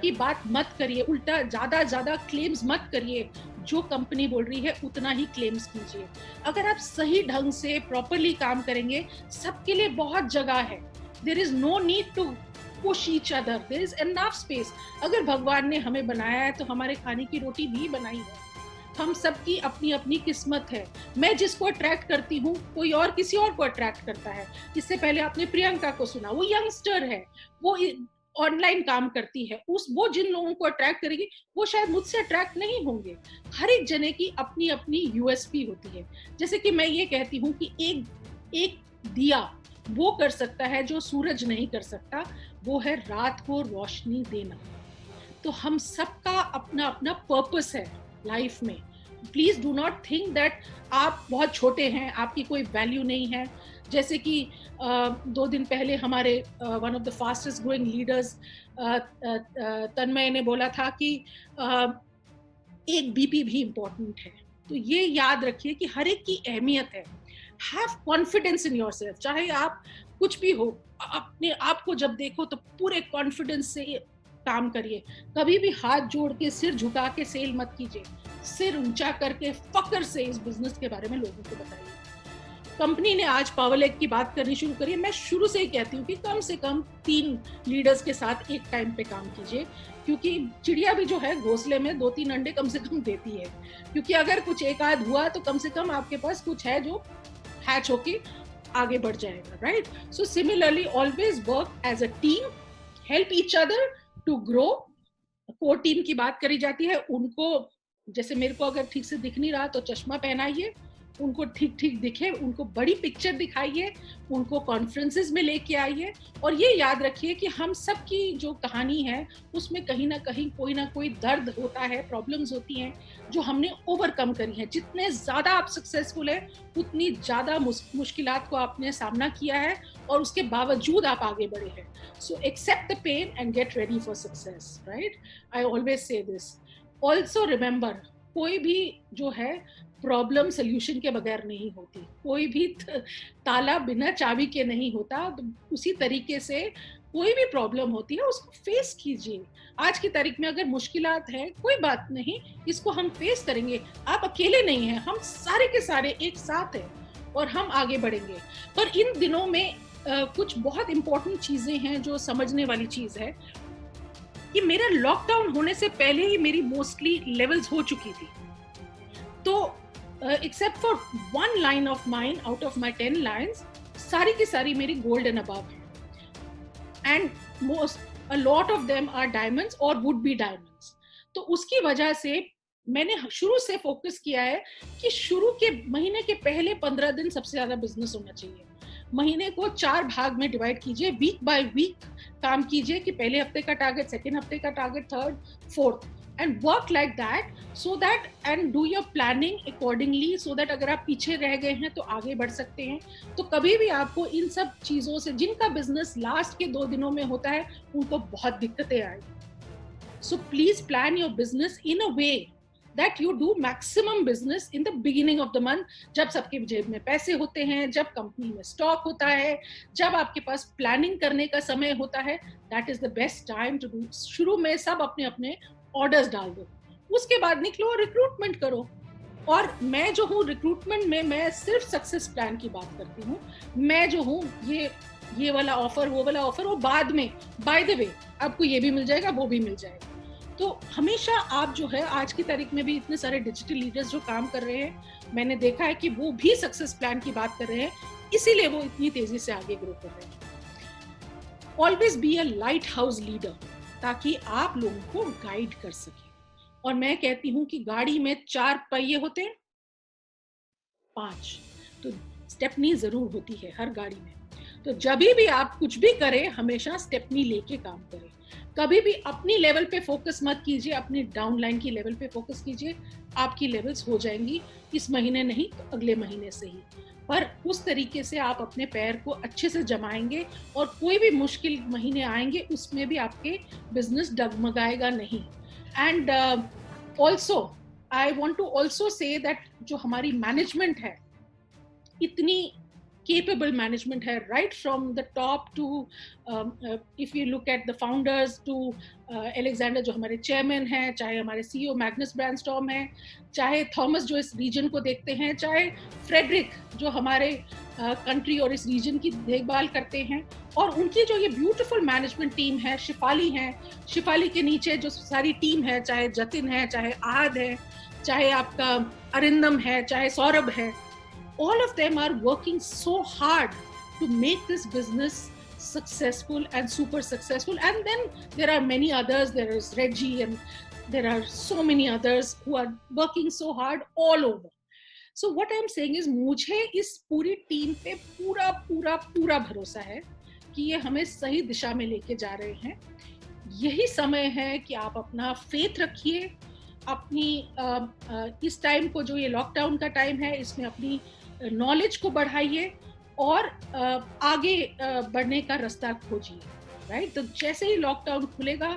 की बात मत करिए, उल्टा ज्यादा क्लेम्स मत करिए. जो कंपनी बोल रही है उतना ही क्लेम्स कीजिए. अगर आप सही ढंग से प्रॉपरली काम करेंगे, सबके लिए बहुत जगह है. There is no need to push each other, there is enough space. अगर भगवान ने हमें बनाया है तो हमारे खाने की रोटी भी बनाई है. हम सबकी अपनी अपनी किस्मत है. मैं जिसको अट्रैक्ट करती हूँ, कोई और किसी और को अट्रैक्ट करता है. इससे पहले आपने प्रियंका को सुना, वो यंगस्टर है, वो ऑनलाइन काम करती है. वो जिन लोगों को अट्रैक्ट करेगी वो शायद मुझसे अट्रैक्ट नहीं होंगे. हर एक जने की अपनी अपनी यूएसपी होती है. जैसे कि मैं ये कहती हूँ कि एक दिया वो कर सकता है जो सूरज नहीं कर सकता, वो है रात को रोशनी देना. तो हम सबका अपना अपना पर्पस है लाइफ में. Please do not think that आप बहुत छोटे हैं, आपकी कोई वैल्यू नहीं है. जैसे कि 2 दिन पहले हमारे one of the fastest growing leaders Tanmay ने बोला था कि एक बीपी भी इम्पोर्टेंट है. तो ये याद रखिए कि हर एक की अहमियत है. Have confidence in yourself. चाहे आप कुछ भी हो, अपने आप को जब देखो तो पूरे कॉन्फिडेंस से काम करिए. कभी भी हाथ जोड़ के, सिर झुका के सेल मत कीजिए. सिर ऊंचा करके फक्र से इस बिजनेस के बारे में लोगों को बताइए. कंपनी ने आज पावरलेग की बात करनी शुरू करी है. मैं शुरू से ही कहती हूँ कि कम से कम 3 लीडर्स के साथ एक टाइम पे काम कीजिए, क्योंकि चिड़िया भी जो है घोंसले में 2-3 अंडे कम से कम देती है. क्योंकि अगर कुछ एक आध हुआ तो कम से कम आपके पास कुछ है जो हैच होके आगे बढ़ जाएगा, right? So similarly always work as a team, help each other to grow. Core team की बात करी जाती है. उनको, जैसे मेरे को अगर ठीक से दिख नहीं रहा तो चश्मा पहनाइए, उनको ठीक दिखे, उनको बड़ी पिक्चर दिखाइए, उनको कॉन्फ्रेंसेस में लेके आइए. और ये याद रखिए कि हम सब की जो कहानी है उसमें कहीं ना कहीं कोई ना कोई दर्द होता है, प्रॉब्लम्स होती हैं जो हमने ओवरकम करी हैं. जितने ज़्यादा आप सक्सेसफुल हैं उतनी ज़्यादा मुश्किलात को आपने सामना किया है और उसके बावजूद आप आगे बढ़े हैं. So accept the pain and get ready for success, right? I always say this. Also remember, कोई भी जो है प्रॉब्लम सोल्यूशन के बगैर नहीं होती, कोई भी ताला बिना चाबी के नहीं होता। तो उसी तरीके से कोई भी प्रॉब्लम होती है उसको फेस कीजिए। आज की तारीख में अगर मुश्किलात है, कोई बात नहीं, इसको हम फेस करेंगे। आप अकेले नहीं हैं, हम सारे के सारे एक साथ हैं और हम आगे बढ़ेंगे। पर इन दिनों में कुछ बहुत इंपॉर्टेंट चीजें हैं जो समझने वाली चीज है कि मेरा लॉकडाउन होने से पहले ही मेरी मोस्टली लेवल्स हो चुकी थी। तो except for one line of mine out of my 10 lines, सारी की सारी मेरी गोल्ड एंड अबव है। And most a lot of them are diamonds or would be diamonds. तो उसकी वजह से मैंने शुरू से फोकस किया है कि शुरू के महीने के पहले 15 दिन सबसे ज्यादा बिजनेस होना चाहिए। महीने को 4 भाग में डिवाइड कीजिए, वीक बाय वीक काम कीजिए कि पहले हफ्ते का टारगेट, सेकेंड हफ्ते का target, third, fourth, and work like that, so that and do your planning accordingly, so that अगर आप पीछे रह गए हैं तो आगे बढ़ सकते हैं। तो कभी भी आपको इन सब चीजों से, जिनका बिजनेस लास्ट के 2 दिनों में होता है, उनको बहुत दिक्कतें आएगी। So please plan your business in a way that you do maximum business in the beginning of the month, जब सबके जेब में पैसे होते हैं, जब कंपनी में स्टॉक होता है, जब आपके पास प्लानिंग करने का समय होता है, that is the best time to do। शुरू में सब अपने अपने ऑर्डर्स डाल दो, उसके बाद निकलो और रिक्रूटमेंट करो। और मैं जो हूँ रिक्रूटमेंट में, मैं सिर्फ सक्सेस प्लान की बात करती हूँ। मैं जो हूँ ये वाला ऑफर, वो वाला ऑफर, वो बाद में, बाय द वे आपको ये भी मिल जाएगा, वो भी मिल जाएगा। तो हमेशा आप जो है, आज की तारीख में भी इतने सारे डिजिटल लीडर्स जो काम कर रहे हैं, मैंने देखा है कि वो भी सक्सेस प्लान की बात कर रहे हैं, इसीलिए वो इतनी तेजी से आगे ग्रो कर रहे हैं। Always be a light house leader, ताकि आप लोगों को गाइड कर सके। और मैं कहती हूँ कि गाड़ी में 4 पहिए होते हैं, 5 तो स्टेपनी जरूर होती है हर गाड़ी में। तो जब भी आप कुछ भी करें, हमेशा स्टेपनी लेके काम करें। कभी भी अपनी लेवल पे फोकस मत कीजिए, अपनी डाउनलाइन की लेवल पे फोकस कीजिए। आपकी लेवल्स हो जाएंगी, इस महीने नहीं तो अगले महीने से ही। पर उस तरीके से आप अपने पैर को अच्छे से जमाएंगे और कोई भी मुश्किल महीने आएंगे, उसमें भी आपके बिजनेस डगमगाएगा नहीं। And also I want to also say that जो हमारी मैनेजमेंट है, इतनी capable management है, right from the top to if you look at the founders to Alexander जो हमारे चेयरमैन हैं, चाहे हमारे CEO मैग्नस ब्रांडस्टॉर्म हैं, चाहे थॉमस जो इस रीजन को देखते हैं, चाहे फ्रेडरिक जो हमारे कंट्री और इस रीजन की देखभाल करते हैं, और उनकी जो ये ब्यूटीफुल मैनेजमेंट टीम है, शिफाली है, शिफाली के नीचे जो सारी टीम है, चाहे जतिन है, चाहे आहद है, चाहे आपका अरिंदम है, चाहे सौरभ है, all of them are working so hard to make this business successful and super successful. And then there are many others, there is Reggie and there are so many others who are working so hard all over. So what I'm saying is, मुझे इस पूरी team पे पूरा पूरा पूरा भरोसा है कि ये हमें सही दिशा में लेके जा रहे हैं। यही समय है कि आप अपना फेथ रखिए, अपनी इस टाइम को, जो ये लॉकडाउन का टाइम है, इसमें अपनी नॉलेज को बढ़ाइए और आगे बढ़ने का रास्ता खोजिए, राइट। तो जैसे ही लॉकडाउन खुलेगा,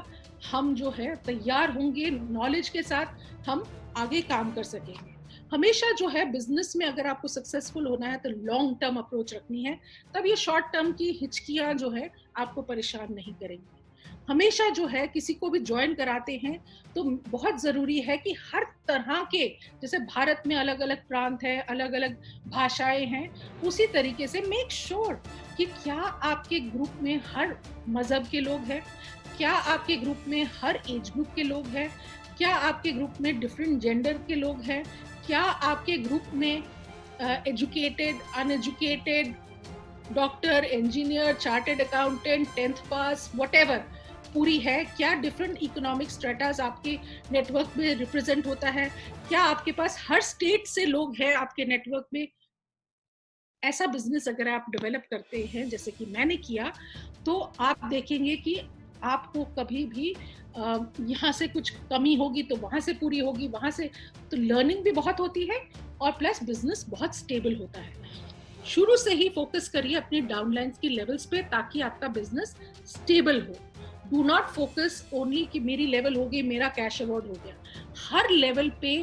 हम जो है तैयार होंगे, नॉलेज के साथ हम आगे काम कर सकेंगे। हमेशा जो है बिजनेस में अगर आपको सक्सेसफुल होना है तो लॉन्ग टर्म अप्रोच रखनी है, तब ये शॉर्ट टर्म की हिचकियां जो है आपको परेशान नहीं करेंगी। हमेशा जो है किसी को भी ज्वाइन कराते हैं तो बहुत ज़रूरी है कि हर तरह के, जैसे भारत में अलग अलग प्रांत है, अलग अलग भाषाएं हैं, उसी तरीके से मेक श्योर कि क्या आपके ग्रुप में हर मज़हब के लोग हैं, क्या आपके ग्रुप में हर एज ग्रुप के लोग हैं, क्या आपके ग्रुप में डिफरेंट जेंडर के लोग हैं, क्या आपके ग्रुप में educated, uneducated, doctor, engineer, chartered accountant, 10th पास, व्हाटएवर पूरी है, क्या डिफरेंट इकोनॉमिक स्ट्रेटास आपके नेटवर्क में रिप्रेजेंट होता है, क्या आपके पास हर स्टेट से लोग हैं आपके नेटवर्क में। ऐसा बिजनेस अगर आप डेवलप करते हैं जैसे कि मैंने किया, तो आप देखेंगे कि आपको कभी भी यहाँ से कुछ कमी होगी तो वहाँ से पूरी होगी, वहाँ से, तो लर्निंग भी बहुत होती है और प्लस बिजनेस बहुत स्टेबल होता है। शुरू से ही फोकस करिए अपनी डाउनलाइंस की लेवल्स पे, ताकि आपका बिजनेस स्टेबल हो। डू नॉट फोकस ओनली कि मेरी लेवल हो गई, मेरा कैश अवार्ड हो गया। हर लेवल पे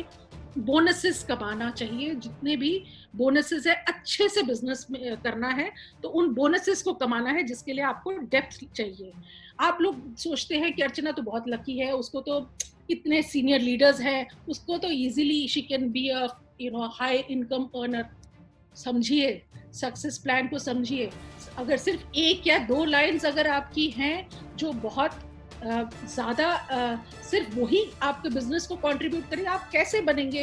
बोनसेस कमाना चाहिए, जितने भी बोनसेस है अच्छे से बिजनेस में करना है तो उन बोनसेस को कमाना है, जिसके लिए आपको डेप्थ चाहिए। आप लोग सोचते हैं कि अर्चना तो बहुत लकी है, उसको तो इतने सीनियर लीडर्स हैं, उसको तो easily she can be a high income earner. समझिए, सक्सेस प्लान को समझिए। अगर सिर्फ एक या दो लाइंस अगर आपकी हैं जो बहुत ज़्यादा सिर्फ वही आपके बिजनेस को कंट्रीब्यूट करें, आप कैसे बनेंगे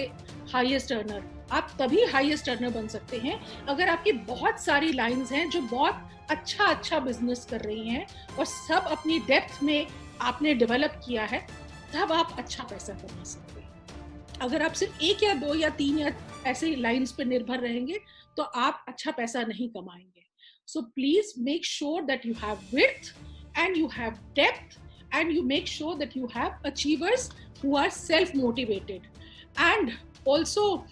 हाईएस्ट अर्नर? आप तभी हाईएस्ट अर्नर बन सकते हैं अगर आपकी बहुत सारी लाइंस हैं जो बहुत अच्छा बिजनेस कर रही हैं और सब अपनी डेप्थ में आपने डेवलप किया है, तब आप अच्छा पैसा कमा सकते हैं। अगर आप सिर्फ एक या दो या तीन या ऐसे लाइंस पे निर्भर रहेंगे तो आप अच्छा पैसा नहीं कमाएंगे। So please make sure that you have width and you have depth, and you make sure that you have achievers who are self-motivated. And also,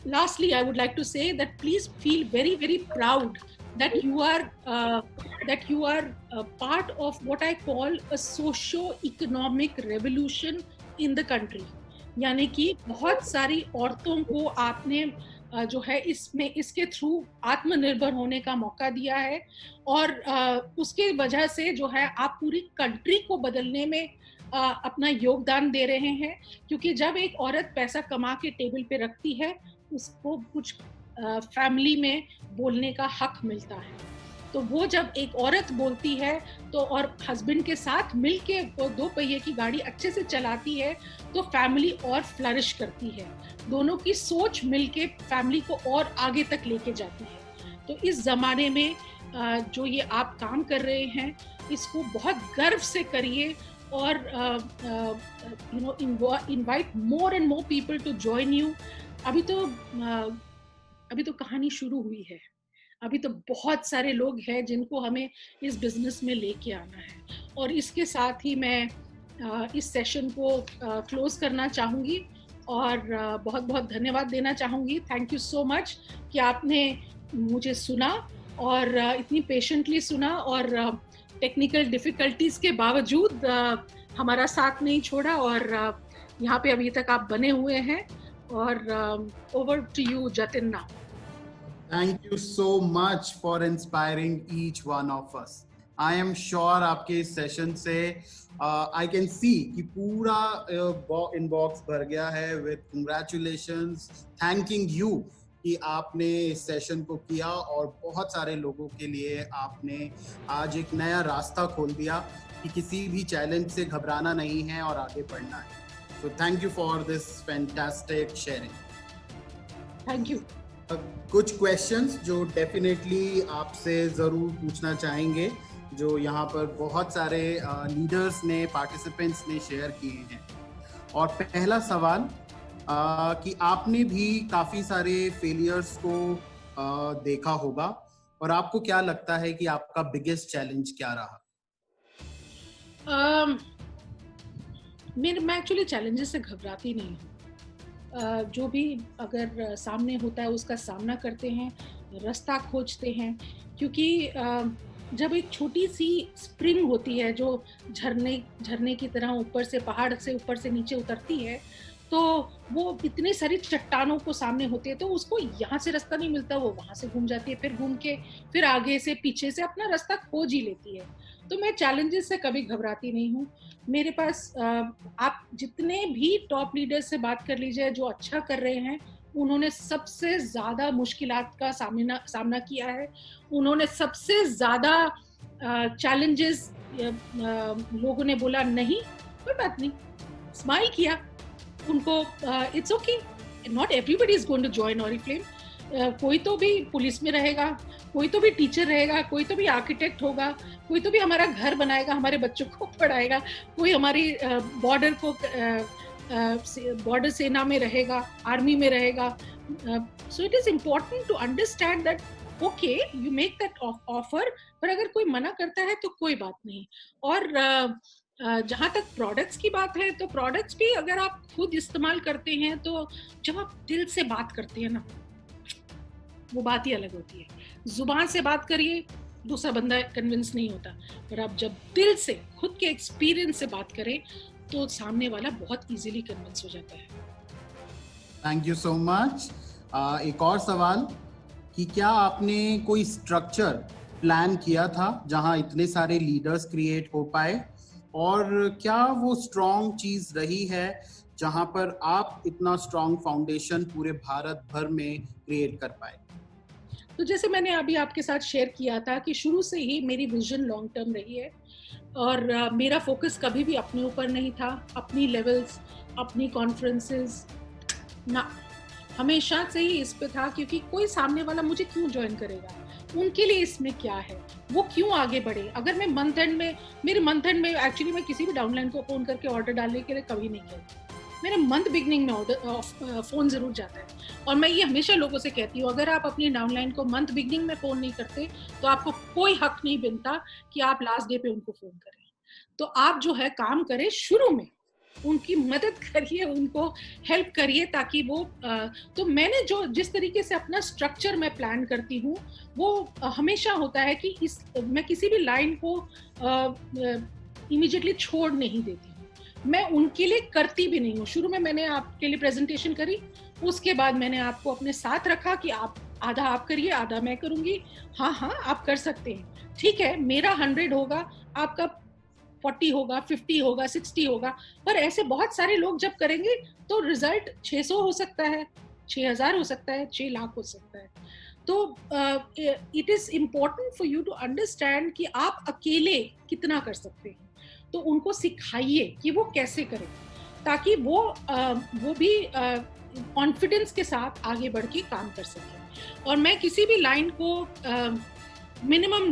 lastly, I would like to say that please feel very proud that you are part of what I call a socio-economic revolution in the country. यानी कि बहुत सारी औरतों को आपने जो है इसके थ्रू आत्मनिर्भर होने का मौका दिया है, और उसके वजह से जो है आप पूरी कंट्री को बदलने में अपना योगदान दे रहे हैं। क्योंकि जब एक औरत पैसा कमा के टेबल पे रखती है, उसको कुछ फैमिली में बोलने का हक मिलता है। तो वो जब एक औरत बोलती है तो और हस्बैंड के साथ मिलके वो दो पहिए की गाड़ी अच्छे से चलाती है तो फैमिली और फ्लरिश करती है। दोनों की सोच मिलके फैमिली को और आगे तक लेके जाती है। तो इस ज़माने में जो ये आप काम कर रहे हैं, इसको बहुत गर्व से करिए और invite more and more people to join you. अभी तो कहानी शुरू हुई है। अभी तो बहुत सारे लोग हैं जिनको हमें इस बिजनेस में लेके आना है। और इसके साथ ही मैं इस सेशन को क्लोज करना चाहूँगी और बहुत बहुत धन्यवाद देना चाहूँगी। थैंक यू सो मच कि आपने मुझे सुना और इतनी पेशेंटली सुना और टेक्निकल डिफ़िकल्टीज़ के बावजूद हमारा साथ नहीं छोड़ा और यहाँ पे अभी तक आप बने हुए हैं। और over to you Jatin now. Thank you so much for inspiring each one of us. I am sure आपके इस सेशन से I can see कि पूरा इनबॉक्स भर गया है with congratulations, thanking you कि आपने इस सेशन को किया और बहुत सारे लोगों के लिए आपने आज एक नया रास्ता खोल दिया कि किसी भी चैलेंज से घबराना नहीं है और आगे बढ़ना है। So thank you for this fantastic sharing. Thank you. कुछ क्वेश्चंस जो डेफिनेटली आपसे ज़रूर पूछना चाहेंगे, जो यहाँ पर बहुत सारे लीडर्स ने, पार्टिसिपेंट्स ने शेयर किए हैं। और पहला सवाल कि आपने भी काफ़ी सारे फेलियर्स को देखा होगा और आपको क्या लगता है कि आपका बिगेस्ट चैलेंज क्या रहा? मैं एक्चुअली चैलेंजेस से घबराती नहीं हूँ। जो भी अगर सामने होता है उसका सामना करते हैं, रास्ता खोजते हैं। क्योंकि जब एक छोटी सी स्प्रिंग होती है जो झरने की तरह ऊपर से, पहाड़ से ऊपर से नीचे उतरती है, तो वो इतनी सारी चट्टानों को सामने होती है तो उसको यहाँ से रास्ता नहीं मिलता, वो वहाँ से घूम जाती है, फिर घूम के फिर आगे से पीछे से अपना रास्ता खोज ही लेती है। तो मैं चैलेंजेस से कभी घबराती नहीं हूँ। मेरे पास आप जितने भी टॉप लीडर्स से बात कर लीजिए जो अच्छा कर रहे हैं, उन्होंने सबसे ज़्यादा मुश्किलात का सामना किया है। उन्होंने सबसे ज़्यादा चैलेंजेस, लोगों ने बोला नहीं, कोई बात नहीं, स्माइल किया उनको। It's okay, not everybody is going to join Oriflame. कोई तो भी पुलिस में रहेगा, कोई तो भी टीचर रहेगा, कोई तो भी आर्किटेक्ट होगा, कोई तो भी हमारा घर बनाएगा, हमारे बच्चों को पढ़ाएगा, कोई हमारी बॉर्डर सेना में रहेगा, आर्मी में रहेगा। So it is important to understand that okay you make that offer, पर अगर कोई मना करता है तो कोई बात नहीं। और जहाँ तक प्रोडक्ट्स की बात है, तो प्रोडक्ट्स भी अगर आप खुद इस्तेमाल करते हैं तो जब आप दिल से बात करते हैं ना, वो बात ही अलग होती है। जुबान से बात करिए, दूसरा बंदा कन्विंस नहीं होता, पर आप जब दिल से खुद के एक्सपीरियंस से बात करें तो सामने वाला बहुत इजीली कन्विंस हो जाता है। Thank you so much. एक और सवाल कि क्या आपने कोई स्ट्रक्चर प्लान किया था जहां इतने सारे लीडर्स क्रिएट हो पाए, और क्या वो स्ट्रॉन्ग चीज रही है जहां पर आप इतना स्ट्रॉन्ग फाउंडेशन पूरे भारत भर में क्रिएट कर पाए? तो जैसे मैंने अभी आपके साथ शेयर किया था कि शुरू से ही मेरी विजन लॉन्ग टर्म रही है, और मेरा फोकस कभी भी अपने ऊपर नहीं था, अपनी लेवल्स, अपनी कॉन्फ्रेंसेस ना, हमेशा से ही इस पे था, क्योंकि कोई सामने वाला मुझे क्यों ज्वाइन करेगा, उनके लिए इसमें क्या है, वो क्यों आगे बढ़े। अगर मैं मंथ एंड में, मेरे मंथ एंड में एक्चुअली मैं किसी भी डाउनलाइन को फोन करके ऑर्डर डालने के लिए कभी नहीं कहती, मेरे मंथ बिगनिंग में ऑर्डर फोन जरूर जाता है। और मैं ये हमेशा लोगों से कहती हूँ, अगर आप अपनी डाउनलाइन को मंथ बिगनिंग में फोन नहीं करते तो आपको कोई हक नहीं बनता कि आप लास्ट डे पे उनको फोन करें। तो आप जो है काम करें, शुरू में उनकी मदद करिए, उनको हेल्प करिए, ताकि वो तो मैंने जो जिस तरीके से अपना स्ट्रक्चर मैं प्लान करती हूँ, वो हमेशा होता है कि मैं किसी भी लाइन को इमीडिएटली छोड़ नहीं देती हूँ, मैं उनके लिए करती भी नहीं हूँ। शुरू में मैंने आपके लिए प्रेजेंटेशन करी, उसके बाद मैंने आपको अपने साथ रखा कि आप आधा आप करिए, आधा मैं करूंगी। हाँ हाँ, आप कर सकते हैं, ठीक है, मेरा 100 होगा, आपका 40 होगा, 50 होगा, 60 होगा, पर ऐसे बहुत सारे लोग जब करेंगे तो रिजल्ट 600 हो सकता है, 6000 हो सकता है, 6 लाख हो सकता है। तो it is important for you to understand कि आप अकेले कितना कर सकते हैं, तो उनको सिखाइए कि वो कैसे करें, ताकि वो भी कॉन्फिडेंस के साथ आगे बढ़ के काम कर सकें। और मैं किसी भी लाइन को मिनिमम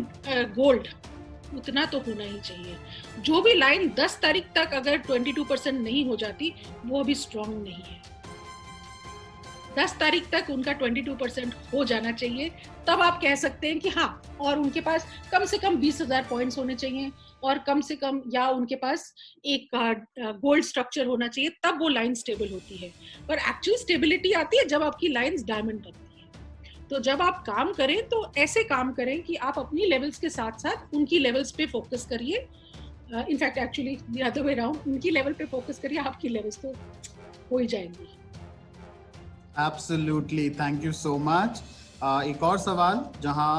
गोल्ड उतना तो होना ही चाहिए। जो भी लाइन 10 तारीख तक अगर 22% नहीं हो जाती, वो अभी स्ट्रांग नहीं है। 10 तारीख तक उनका 22% हो जाना चाहिए, तब आप कह सकते हैं कि हाँ, और उनके पास कम से कम 20,000 पॉइंट्स होने चाहिए, और कम से कम या उनके पास एक गोल्ड स्ट्रक्चर होना चाहिए, तब वो लाइन स्टेबल होती है। पर एक्चुअली स्टेबिलिटी आती है जब आपकी लाइंस डायमंड बनती है। तो जब आप काम करें तो ऐसे काम करें कि आप अपनी लेवल्स के साथ साथ उनकी लेवल्स पे फोकस करिए। In fact actually the other way around, उनकी लेवल पे फोकस करिए, आपकी लेवल्स तो हो ही जाएंगी। Absolutely, thank you so much. एक और सवाल जहां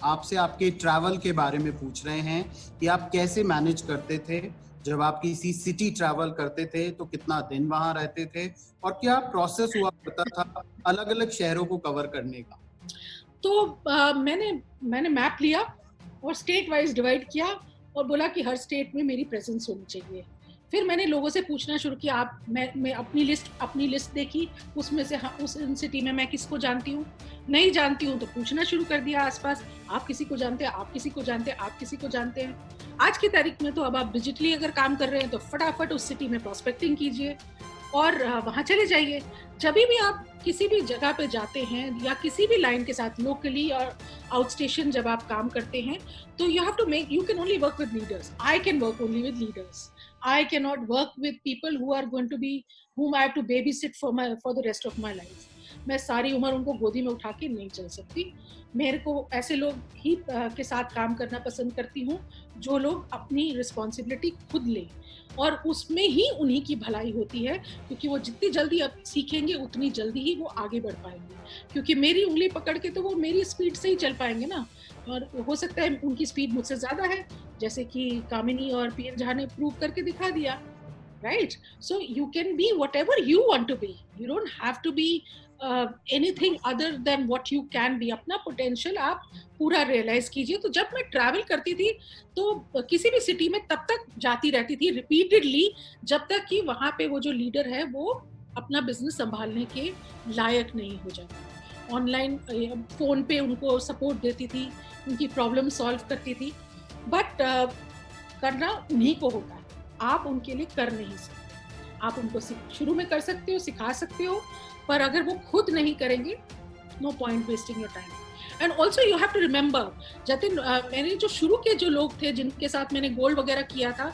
आपसे आपके ट्रैवल के बारे में पूछ रहे हैं कि आप कैसे मैनेज करते थे जब आप किसी सिटी ट्रैवल करते थे, तो कितना दिन वहां रहते थे, और क्या प्रोसेस हुआ करता था अलग अलग शहरों को कवर करने का? तो मैंने मैप लिया और स्टेट वाइज डिवाइड किया और बोला कि हर स्टेट में मेरी प्रेजेंस होनी चाहिए। फिर मैंने लोगों से पूछना शुरू किया, मैं अपनी लिस्ट देखी, उसमें से हाँ, उस सिटी में मैं किसको जानती हूँ, नहीं जानती हूँ तो पूछना शुरू कर दिया आसपास, आप किसी को जानते हैं, आप किसी को जानते हैं, आप किसी को जानते हैं। आज की तारीख में तो अब आप डिजिटली अगर काम कर रहे हैं तो फटाफट उस सिटी में प्रॉस्पेक्टिंग कीजिए और वहाँ चले जाइए। जब भी आप किसी भी जगह पे जाते हैं या किसी भी लाइन के साथ लोकली और आउट स्टेशन जब आप काम करते हैं, तो you can only work with leaders. I can work only with leaders. I cannot work with people who are going to be, whom I have to babysit for the rest of my life. मैं सारी उम्र उनको गोदी में उठा के नहीं चल सकती। मेरे को ऐसे लोग ही के साथ काम करना पसंद करती हूँ जो लोग अपनी रिस्पॉन्सिबिलिटी खुद लें, और उसमें ही उन्हीं की भलाई होती है, क्योंकि वो जितनी जल्दी अब सीखेंगे उतनी जल्दी ही वो आगे बढ़ पाएंगे। क्योंकि मेरी उंगली पकड़ के तो वो मेरी स्पीड से ही चल पाएंगे ना, और हो सकता है उनकी स्पीड मुझसे ज्यादा है, जैसे कि कामिनी और पीएन झा ने प्रूव करके दिखा दिया, right? So you can be whatever you want to be, you don't have to be anything other than what you can be. अपना पोटेंशियल आप पूरा रियलाइज कीजिए। तो जब मैं ट्रैवल करती थी तो किसी भी सिटी में तब तक जाती रहती थी रिपीटेडली, जब तक कि वहाँ पे वो जो लीडर है वो अपना बिजनेस संभालने के लायक नहीं हो जाता। ऑनलाइन फोन पे उनको सपोर्ट देती थी, उनकी प्रॉब्लम सॉल्व करती थी, बट करना उन्हीं को होता है, आप उनके लिए कर नहीं सकते। आप उनको शुरू में कर सकते हो, सिखा सकते हो, पर अगर वो खुद नहीं करेंगे, no point wasting your time. And also you have to remember, Jatin, मैंने जो शुरू के जो लोग थे जिनके साथ मैंने गोल्ड वगैरह किया था,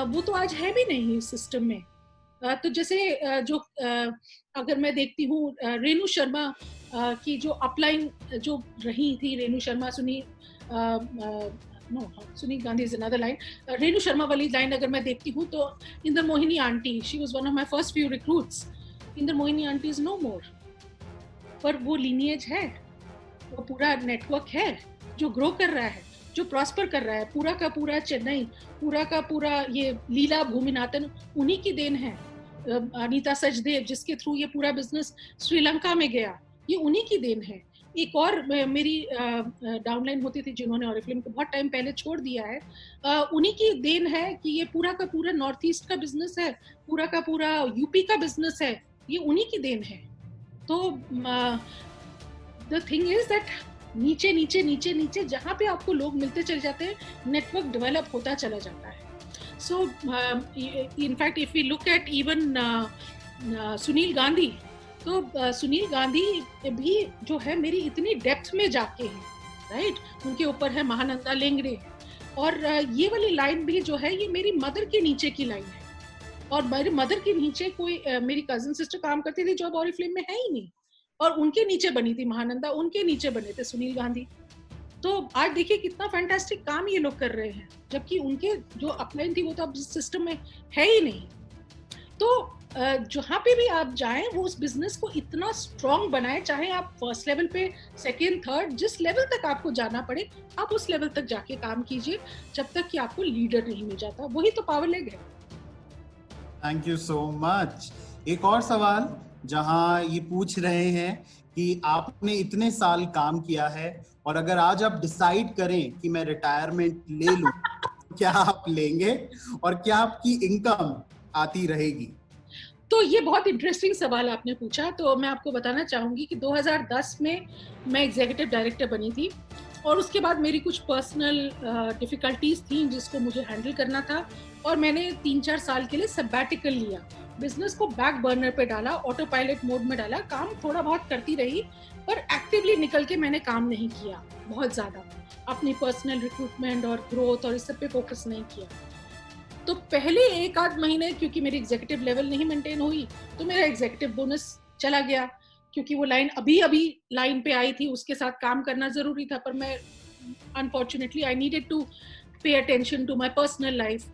वो तो आज है भी नहीं इस सिस्टम में। तो जैसे अगर मैं देखती हूँ रेणु शर्मा की जो अपलाइन जो रही थी, Renu Sharma, Suni no, Sunil Gandhi is another line. Renu Sharma वाली लाइन अगर मैं देखती हूँ तो Inder Mohini aunty, she was one of my first few recruits. Inder Mohini aunty is no more, पर वो लीनिएज है, वो पूरा नेटवर्क है जो ग्रो कर रहा है, जो प्रॉस्पर कर रहा है. पूरा का पूरा चेन्नई, पूरा का पूरा ये लीला भूमिनाथन, उन्हीं की देन है. अनीता सचदेव जिसके थ्रू ये पूरा बिजनेस श्रीलंका में गया, ये उन्हीं की देन है. एक और मेरी डाउनलाइन होती थी जिन्होंने ऑरिफ्लेम को बहुत टाइम पहले छोड़ दिया है, उन्हीं की देन है कि ये पूरा का पूरा नॉर्थ ईस्ट का बिजनेस है, पूरा का पूरा यूपी का बिजनेस है, ये उन्हीं की देन है. तो द थिंग इज दैट नीचे नीचे नीचे नीचे जहाँ पे आपको लोग मिलते चले जाते हैं, नेटवर्क डेवलप होता चला जाता है. सो in fact if we look at even Sunil Gandhi, तो सुनील गांधी भी जो है मेरी इतनी डेप्थ में जाके हैं, राइट. उनके ऊपर है महानंदा लेंगड़े, और ये वाली लाइन भी जो है ये मेरी मदर के नीचे की लाइन है. और मेरे मदर के नीचे कोई मेरी कजिन सिस्टर काम करती थी जो अब ऑरिफ्लेम में है ही नहीं, और उनके नीचे बनी थी महानंदा, उनके नीचे बने थे सुनील गांधी. तो आज देखिए कितना फैंटास्टिक काम ये लोग कर रहे हैं, जबकि उनके जो अपलाइन थी वो तो अब सिस्टम में है ही नहीं. तो जहाँ पे भी आप जाएं वो उस बिजनेस को इतना स्ट्रॉन्ग बनाए, चाहे आप फर्स्ट लेवल पे, सेकेंड, थर्ड, जिस लेवल तक आपको जाना पड़े आप उस लेवल तक जाके काम कीजिए, जब तक कि आपको लीडर नहीं मिल जाता. वही तो पावर लेग है. Thank you so much. एक और सवाल जहां ये पूछ रहे हैं कि आपने इतने साल काम किया है और अगर आज आप डिसाइड करें कि मैं रिटायरमेंट ले लूं, क्या आप लेंगे और क्या आपकी इनकम आती रहेगी? तो ये बहुत इंटरेस्टिंग सवाल आपने पूछा. तो मैं आपको बताना चाहूंगी कि 2010 में मैं एग्जीक्यूटिव डायरेक्टर बनी थी, और उसके बाद मेरी कुछ पर्सनल डिफिकल्टीज थी जिसको मुझे हैंडल करना था, और मैंने 3-4 साल के लिए सबैटिकल लिया. बिजनेस को बैक बर्नर पे डाला, ऑटो पायलट मोड में डाला, काम थोड़ा बहुत करती रही, पर एक्टिवली निकल के मैंने काम नहीं किया बहुत ज्यादा. अपनी पर्सनल रिक्रूटमेंट और ग्रोथ और इस सब पे फोकस नहीं किया. तो पहले 1-8 महीने क्योंकि मेरी एग्जीक्यूटिव लेवल नहीं मेंटेन हुई, तो मेरा एग्जीक्यूटिव बोनस चला गया, क्योंकि वो लाइन अभी लाइन पे आई थी, उसके साथ काम करना जरूरी था, पर मैं unfortunately I needed to pay attention to my personal life.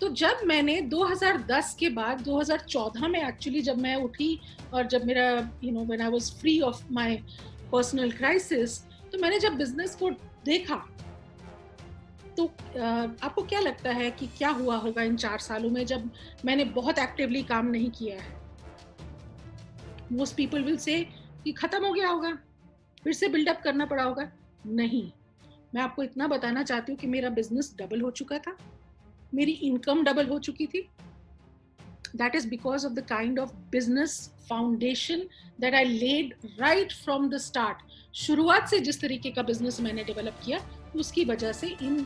तो जब मैंने 2010 के बाद 2014 में एक्चुअली जब मैं उठी और जब मेरा when I was free of my personal crisis, तो मैंने जब बिजनेस को देखा, तो आपको क्या लगता है कि क्या हुआ होगा इन 4 सालों में जब मैंने बहुत एक्टिवली काम नहीं किया है? मोस्ट पीपल विल से कि खत्म हो गया होगा, फिर से बिल्डअप करना पड़ा होगा. नहीं, मैं आपको इतना बताना चाहती हूँ कि मेरा बिजनेस डबल हो चुका था, मेरी इनकम डबल हो चुकी थी. That is because of the kind of business foundation that I laid right from the start. शुरुआत से जिस तरीके का बिजनेस मैंने डेवलप किया, उसकी वजह से इन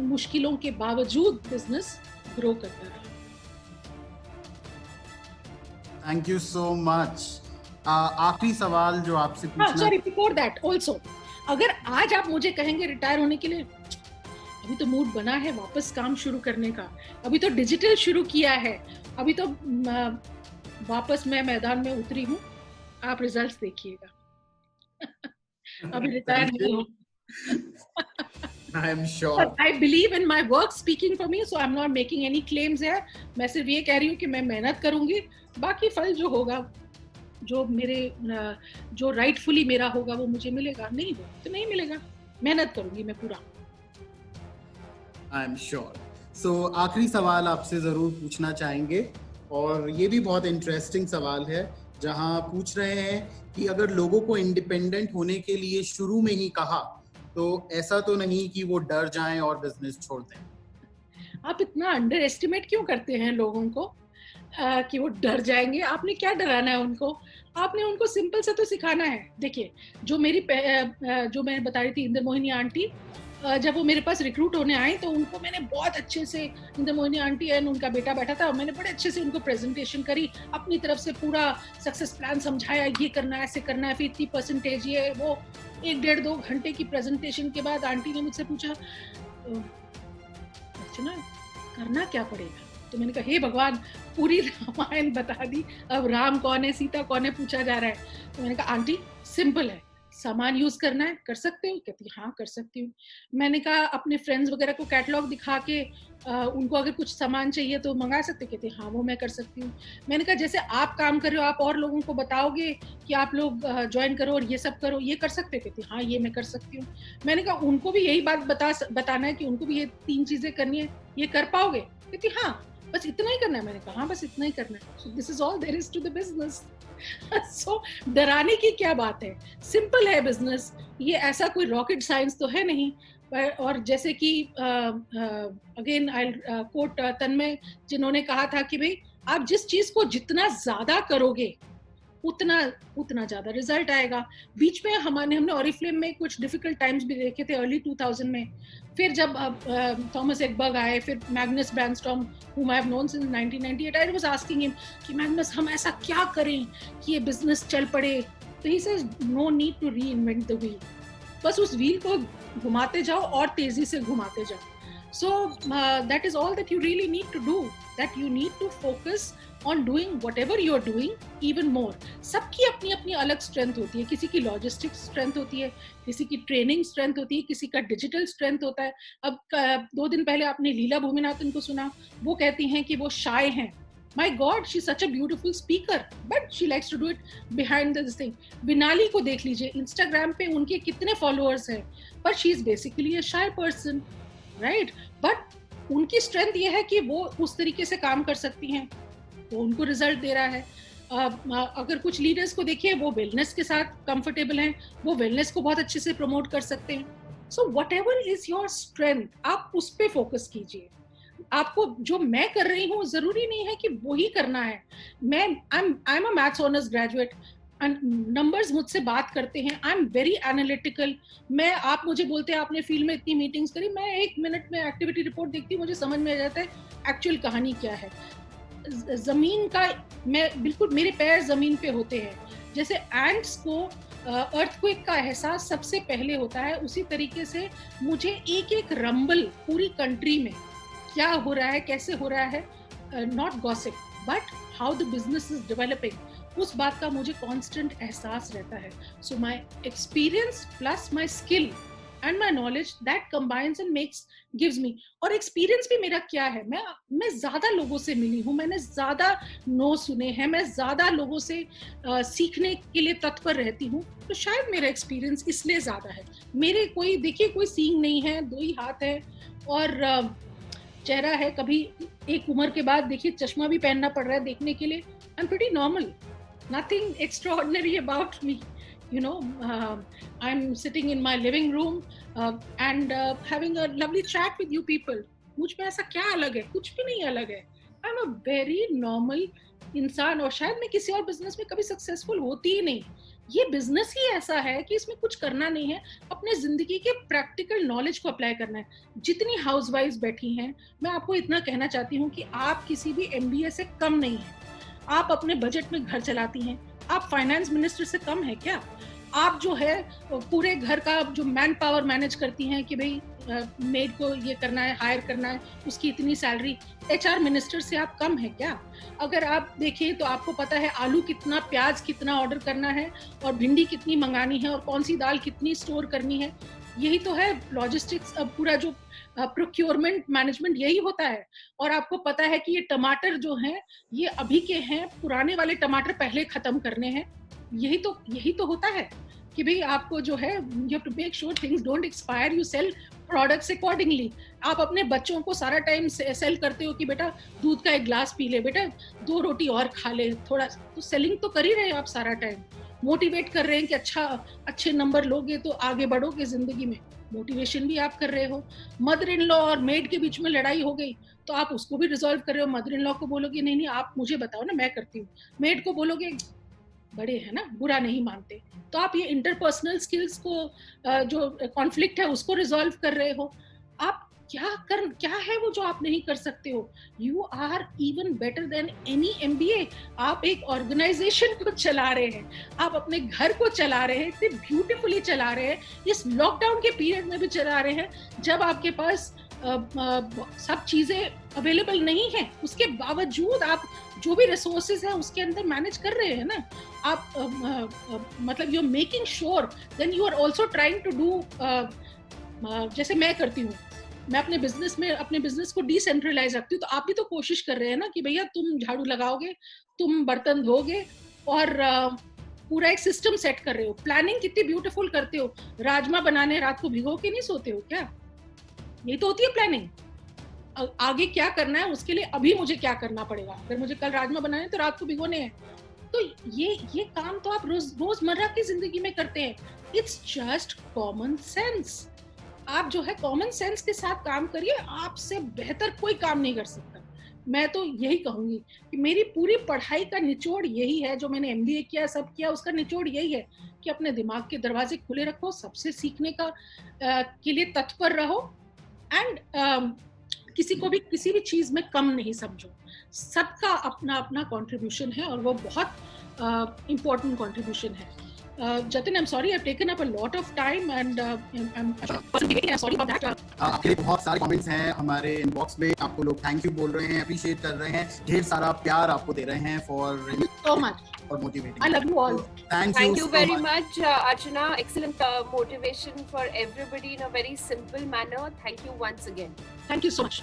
मुश्किलों के बावजूद बिजनेस ग्रो करता रहा. Thank you so much. आखिरी सवाल जो आपसे पूछना, सॉरी, बिफोर दैट आल्सो, अगर आज आप मुझे कहेंगे रिटायर होने के लिए, अभी तो मूड बना है वापस काम शुरू करने का, अभी तो डिजिटल शुरू किया है, अभी तो वापस मैं मैदान में उतरी हूँ, आप रिजल्ट्स देखिएगा. अभी रिटायर नहीं हूँ. I am sure. I believe in my work speaking for me, so I'm not making any claims here. मैं सिर्फ ये कह रही हूँ कि मैं मेहनत करूंगी, बाकी फल जो होगा, जो राइटफुली मेरा होगा वो मुझे मिलेगा, नहीं हो तो नहीं मिलेगा. मेहनत करूंगी मैं पूरा. I am sure. सो आखिरी सवाल आपसे जरूर पूछना चाहेंगे, और ये भी बहुत इंटरेस्टिंग सवाल है, जहां पूछ रहे हैं कि अगर लोगों को इंडिपेंडेंट होने के लिए शुरू में ही कहा, तो ऐसा तो नहीं कि वो डर जाएं और बिजनेस छोड़ दें? आप इतना अंडर एस्टिमेट क्यों करते हैं लोगों को कि वो डर जाएंगे? आपने क्या डराना है उनको? आपने उनको सिंपल से तो सिखाना है. देखिए, जो मैं बता रही थी इंदर मोहिनी आंटी, जब वो मेरे पास रिक्रूट होने आई तो उनको मैंने बहुत अच्छे से, इंदर मोहिनी आंटी एंड उनका बेटा बैठा था, मैंने बड़े अच्छे से उनको प्रेजेंटेशन करी, अपनी तरफ से पूरा सक्सेस प्लान समझाया, ये करना है, ऐसे करना है, फिर इतनी परसेंटेज, ये वो. 1-1.5-2 घंटे की प्रेजेंटेशन के बाद आंटी ने मुझसे पूछा, अर्चना करना क्या पड़ेगा? तो मैंने कहा, हे भगवान, पूरी रामायण बता दी, अब राम कौन है, सीता कौन है पूछा जा रहा है. तो मैंने कहा, आंटी सिंपल है, सामान यूज करना है, कर सकते हो? कहती हाँ कर सकती हूँ। मैंने कहा अपने फ्रेंड्स वगैरह को कैटलॉग दिखा के उनको अगर कुछ सामान चाहिए तो मंगा सकते हो? कहती हाँ वो मैं कर सकती हूँ। मैंने कहा जैसे आप काम कर रहे हो, आप और लोगों को बताओगे कि आप लोग ज्वाइन करो और ये सब करो, ये कर सकते हो? कहती हाँ ये मैं कर सकती हूँ। मैंने कहा उनको भी यही बात बताना है कि उनको भी ये 3 चीजें करनी है, ये कर पाओगे? कहती हाँ बस इतना ही करना है। मैंने कहा हाँ बस इतना ही करना है। So this is all there is to the business. So डराने की क्या बात है, सिंपल है बिजनेस, ये ऐसा कोई रॉकेट साइंस तो है नहीं। और जैसे कि अगेन आई कोट तन्मय, जिन्होंने कहा था कि भाई आप जिस चीज को जितना ज्यादा करोगे उतना ज्यादा रिजल्ट आएगा। बीच में हमने ऑरिफ्लेम में कुछ डिफिकल्ट टाइम्स भी देखे थे अर्ली 2000 में। फिर जब थॉमस एकबर्ग आए, फिर Magnus ब्रैनस्टॉर्म whom I have known since 1998, I was asking him कि मैग्नस हम ऐसा क्या करें कि ये बिजनेस चल पड़े? तो he says no need to reinvent the wheel, बस उस व्हील को घुमाते जाओ और तेजी से घुमाते जाओ। So that is all that you really need to do, that you need to focus on doing whatever you are doing even more. सबकी अपनी अपनी अलग स्ट्रेंथ होती है, किसी की लॉजिस्टिक्स स्ट्रेंथ होती है, किसी की ट्रेनिंग स्ट्रेंथ होती है, किसी का डिजिटल स्ट्रेंथ होता है। अब 2 दिन पहले आपने लीला भूमिनाथन को सुना, वो कहती हैं कि वो शाय हैं। My God, she's such a beautiful speaker, but she likes to do it behind this thing. बिनाली को देख लीजिए, इंस्टाग्राम पे उनके कितने फॉलोअर्स हैं, पर she is basically a shy person, right? But उनकी स्ट्रेंथ ये है कि वो उस तरीके से काम कर सकती हैं, तो उनको रिजल्ट दे रहा है। अगर कुछ लीडर्स को देखिए, वो वेलनेस के साथ कंफर्टेबल हैं, वो वेलनेस को बहुत अच्छे से प्रमोट कर सकते हैं। So whatever is your strength, आप उस पे फोकस कीजिए। आपको जो मैं कर रही हूँ जरूरी नहीं है कि वो ही करना है। I am a maths honours graduate, numbers मुझसे बात करते हैं, आई एम वेरी एनालिटिकल। आप मुझे बोलते हैं आपने फील्ड में इतनी मीटिंग्स करी, मैं 1 मिनट में एक्टिविटी रिपोर्ट देखती हूँ, मुझे समझ में आ जाता है एक्चुअल कहानी क्या है। जमीन का मैं बिल्कुल, मेरे पैर जमीन पे होते हैं। जैसे एंट्स को अर्थक्वेक का एहसास सबसे पहले होता है, उसी तरीके से मुझे एक एक रंबल पूरी कंट्री में क्या हो रहा है, कैसे हो रहा है, not gossip but how the business is developing, उस बात का मुझे कांस्टेंट एहसास रहता है। So my experience plus my skill and my knowledge that combines and gives me। और एक्सपीरियंस भी मेरा क्या है, मैं ज्यादा लोगों से मिली हूँ, मैंने ज्यादा नो सुने हैं, मैं ज्यादा लोगों से सीखने के लिए तत्पर रहती हूँ, तो शायद मेरा एक्सपीरियंस इसलिए ज्यादा है। मेरे कोई सींग नहीं है, 2 ही हाथ है और चेहरा है। कभी एक उम्र के बाद देखिए चश्मा भी पहनना पड़ रहा है देखने के लिए। I am pretty normal, nothing extraordinary about me, you know। I'm sitting in my living room and having a lovely chat with you people। मुझ में ऐसा क्या अलग है? कुछ भी नहीं अलग है। I'm a very normal इंसान, और शायद मैं किसी और बिजनेस में कभी सक्सेसफुल होती ही नहीं। ये बिजनेस ही ऐसा है कि इसमें कुछ करना नहीं है, अपने जिंदगी के प्रैक्टिकल नॉलेज को अप्लाई करना है। जितनी हाउसवाइफ्स बैठी हैं, मैं आपको इतना कहना चाहती हूँ कि आप किसी भी MBA से कम नहीं है। आप अपने बजट में घर चलाती हैं, आप फाइनेंस मिनिस्टर से कम है क्या? आप जो है पूरे घर का जो मैन पावर मैनेज करती हैं कि भाई मेड को ये करना है, हायर करना है, उसकी इतनी सैलरी, HR मिनिस्टर से आप कम है क्या? अगर आप देखें तो आपको पता है आलू कितना, प्याज कितना ऑर्डर करना है, और भिंडी कितनी मंगानी है, और कौन सी दाल कितनी स्टोर करनी है। यही तो है लॉजिस्टिक्स, पूरा जो प्रोक्योरमेंट मैनेजमेंट यही होता है। और आपको पता है कि ये टमाटर जो हैं ये अभी के हैं, पुराने वाले टमाटर पहले खत्म करने हैं। यही तो होता है कि भाई आपको जो है you have to make sure things don't expire, you sell products accordingly. आप अपने बच्चों को सारा टाइम सेल करते हो कि बेटा दूध का 1 ग्लास पी ले, बेटा 2 रोटी और खा ले, थोड़ा तो सेलिंग तो कर ही रहे हो आप सारा टाइम। मोटिवेट कर रहे हैं कि अच्छे नंबर लोगे तो आगे बढ़ोगे जिंदगी में, मोटिवेशन भी आप कर रहे हो। मदर इन लॉ और मेड के बीच में लड़ाई हो गई तो आप उसको भी रिजॉल्व कर रहे हो। मदर इन लॉ को बोलोगे नहीं आप मुझे बताओ ना, मैं करती हूँ। मेड को बोलोगे बड़े है ना, बुरा नहीं मानते, तो आप ये इंटरपर्सनल स्किल्स को जो कॉन्फ्लिक्ट है उसको रिजॉल्व कर रहे हो। आप क्या है वो जो आप नहीं कर सकते हो? You are even better than any MBA। आप एक ऑर्गेनाइजेशन को चला रहे हैं, आप अपने घर को चला रहे हैं, इतने ब्यूटीफुली चला रहे हैं, इस लॉकडाउन के पीरियड में भी चला रहे हैं, जब आपके पास सब चीजें अवेलेबल नहीं है, उसके बावजूद आप जो भी रिसोर्सेज है उसके अंदर मैनेज कर रहे हैं ना आप, मतलब you are making sure, then you are also trying to do, जैसे मैं करती हूँ, मैं अपने बिजनेस को डिसेंट्रलाइज रखती हूँ, तो आप भी तो कोशिश कर रहे हैं ना कि भैया तुम झाड़ू लगाओगे, तुम बर्तन धोगे, और पूरा एक सिस्टम सेट कर रहे हो। प्लानिंग कितनी ब्यूटीफुल करते हो, राजमा बनाने रात को भिगो के नहीं सोते हो क्या? यही तो होती है प्लानिंग। आगे क्या करना है उसके लिए अभी मुझे क्या करना पड़ेगा, अगर मुझे कल राजमा बनाने तो रात को भिगोने हैं, तो ये काम तो आप रोजमर्रा की जिंदगी में करते हैं। It's just common sense. आप जो है कॉमन सेंस के साथ काम करिए, आपसे बेहतर कोई काम नहीं कर सकता। मैं तो यही कहूंगी कि मेरी पूरी पढ़ाई का निचोड़ यही है, जो मैंने MBA किया, सब किया, उसका निचोड़ यही है कि अपने दिमाग के दरवाजे खुले रखो, सबसे सीखने का के लिए तत्पर रहो, एंड किसी को भी किसी भी चीज में कम नहीं समझो। सबका अपना अपना कंट्रीब्यूशन है और वो बहुत इम्पोर्टेंट कंट्रीब्यूशन है। Jatin, I'm sorry I've taken up a lot of time and I'm sorry about that. आपके लिए बहुत सारे कमेंट्स हैं हमारे इनबॉक्स में, आपको लोग थैंक यू बोल रहे हैं, अप्रिशिएट कर रहे हैं, ढेर सारा प्यार आपको दे रहे हैं for so much for motivating. I love you all. Thank you very much, Archana. Excellent motivation for everybody in a very simple manner. Thank you once again. Thank you so much.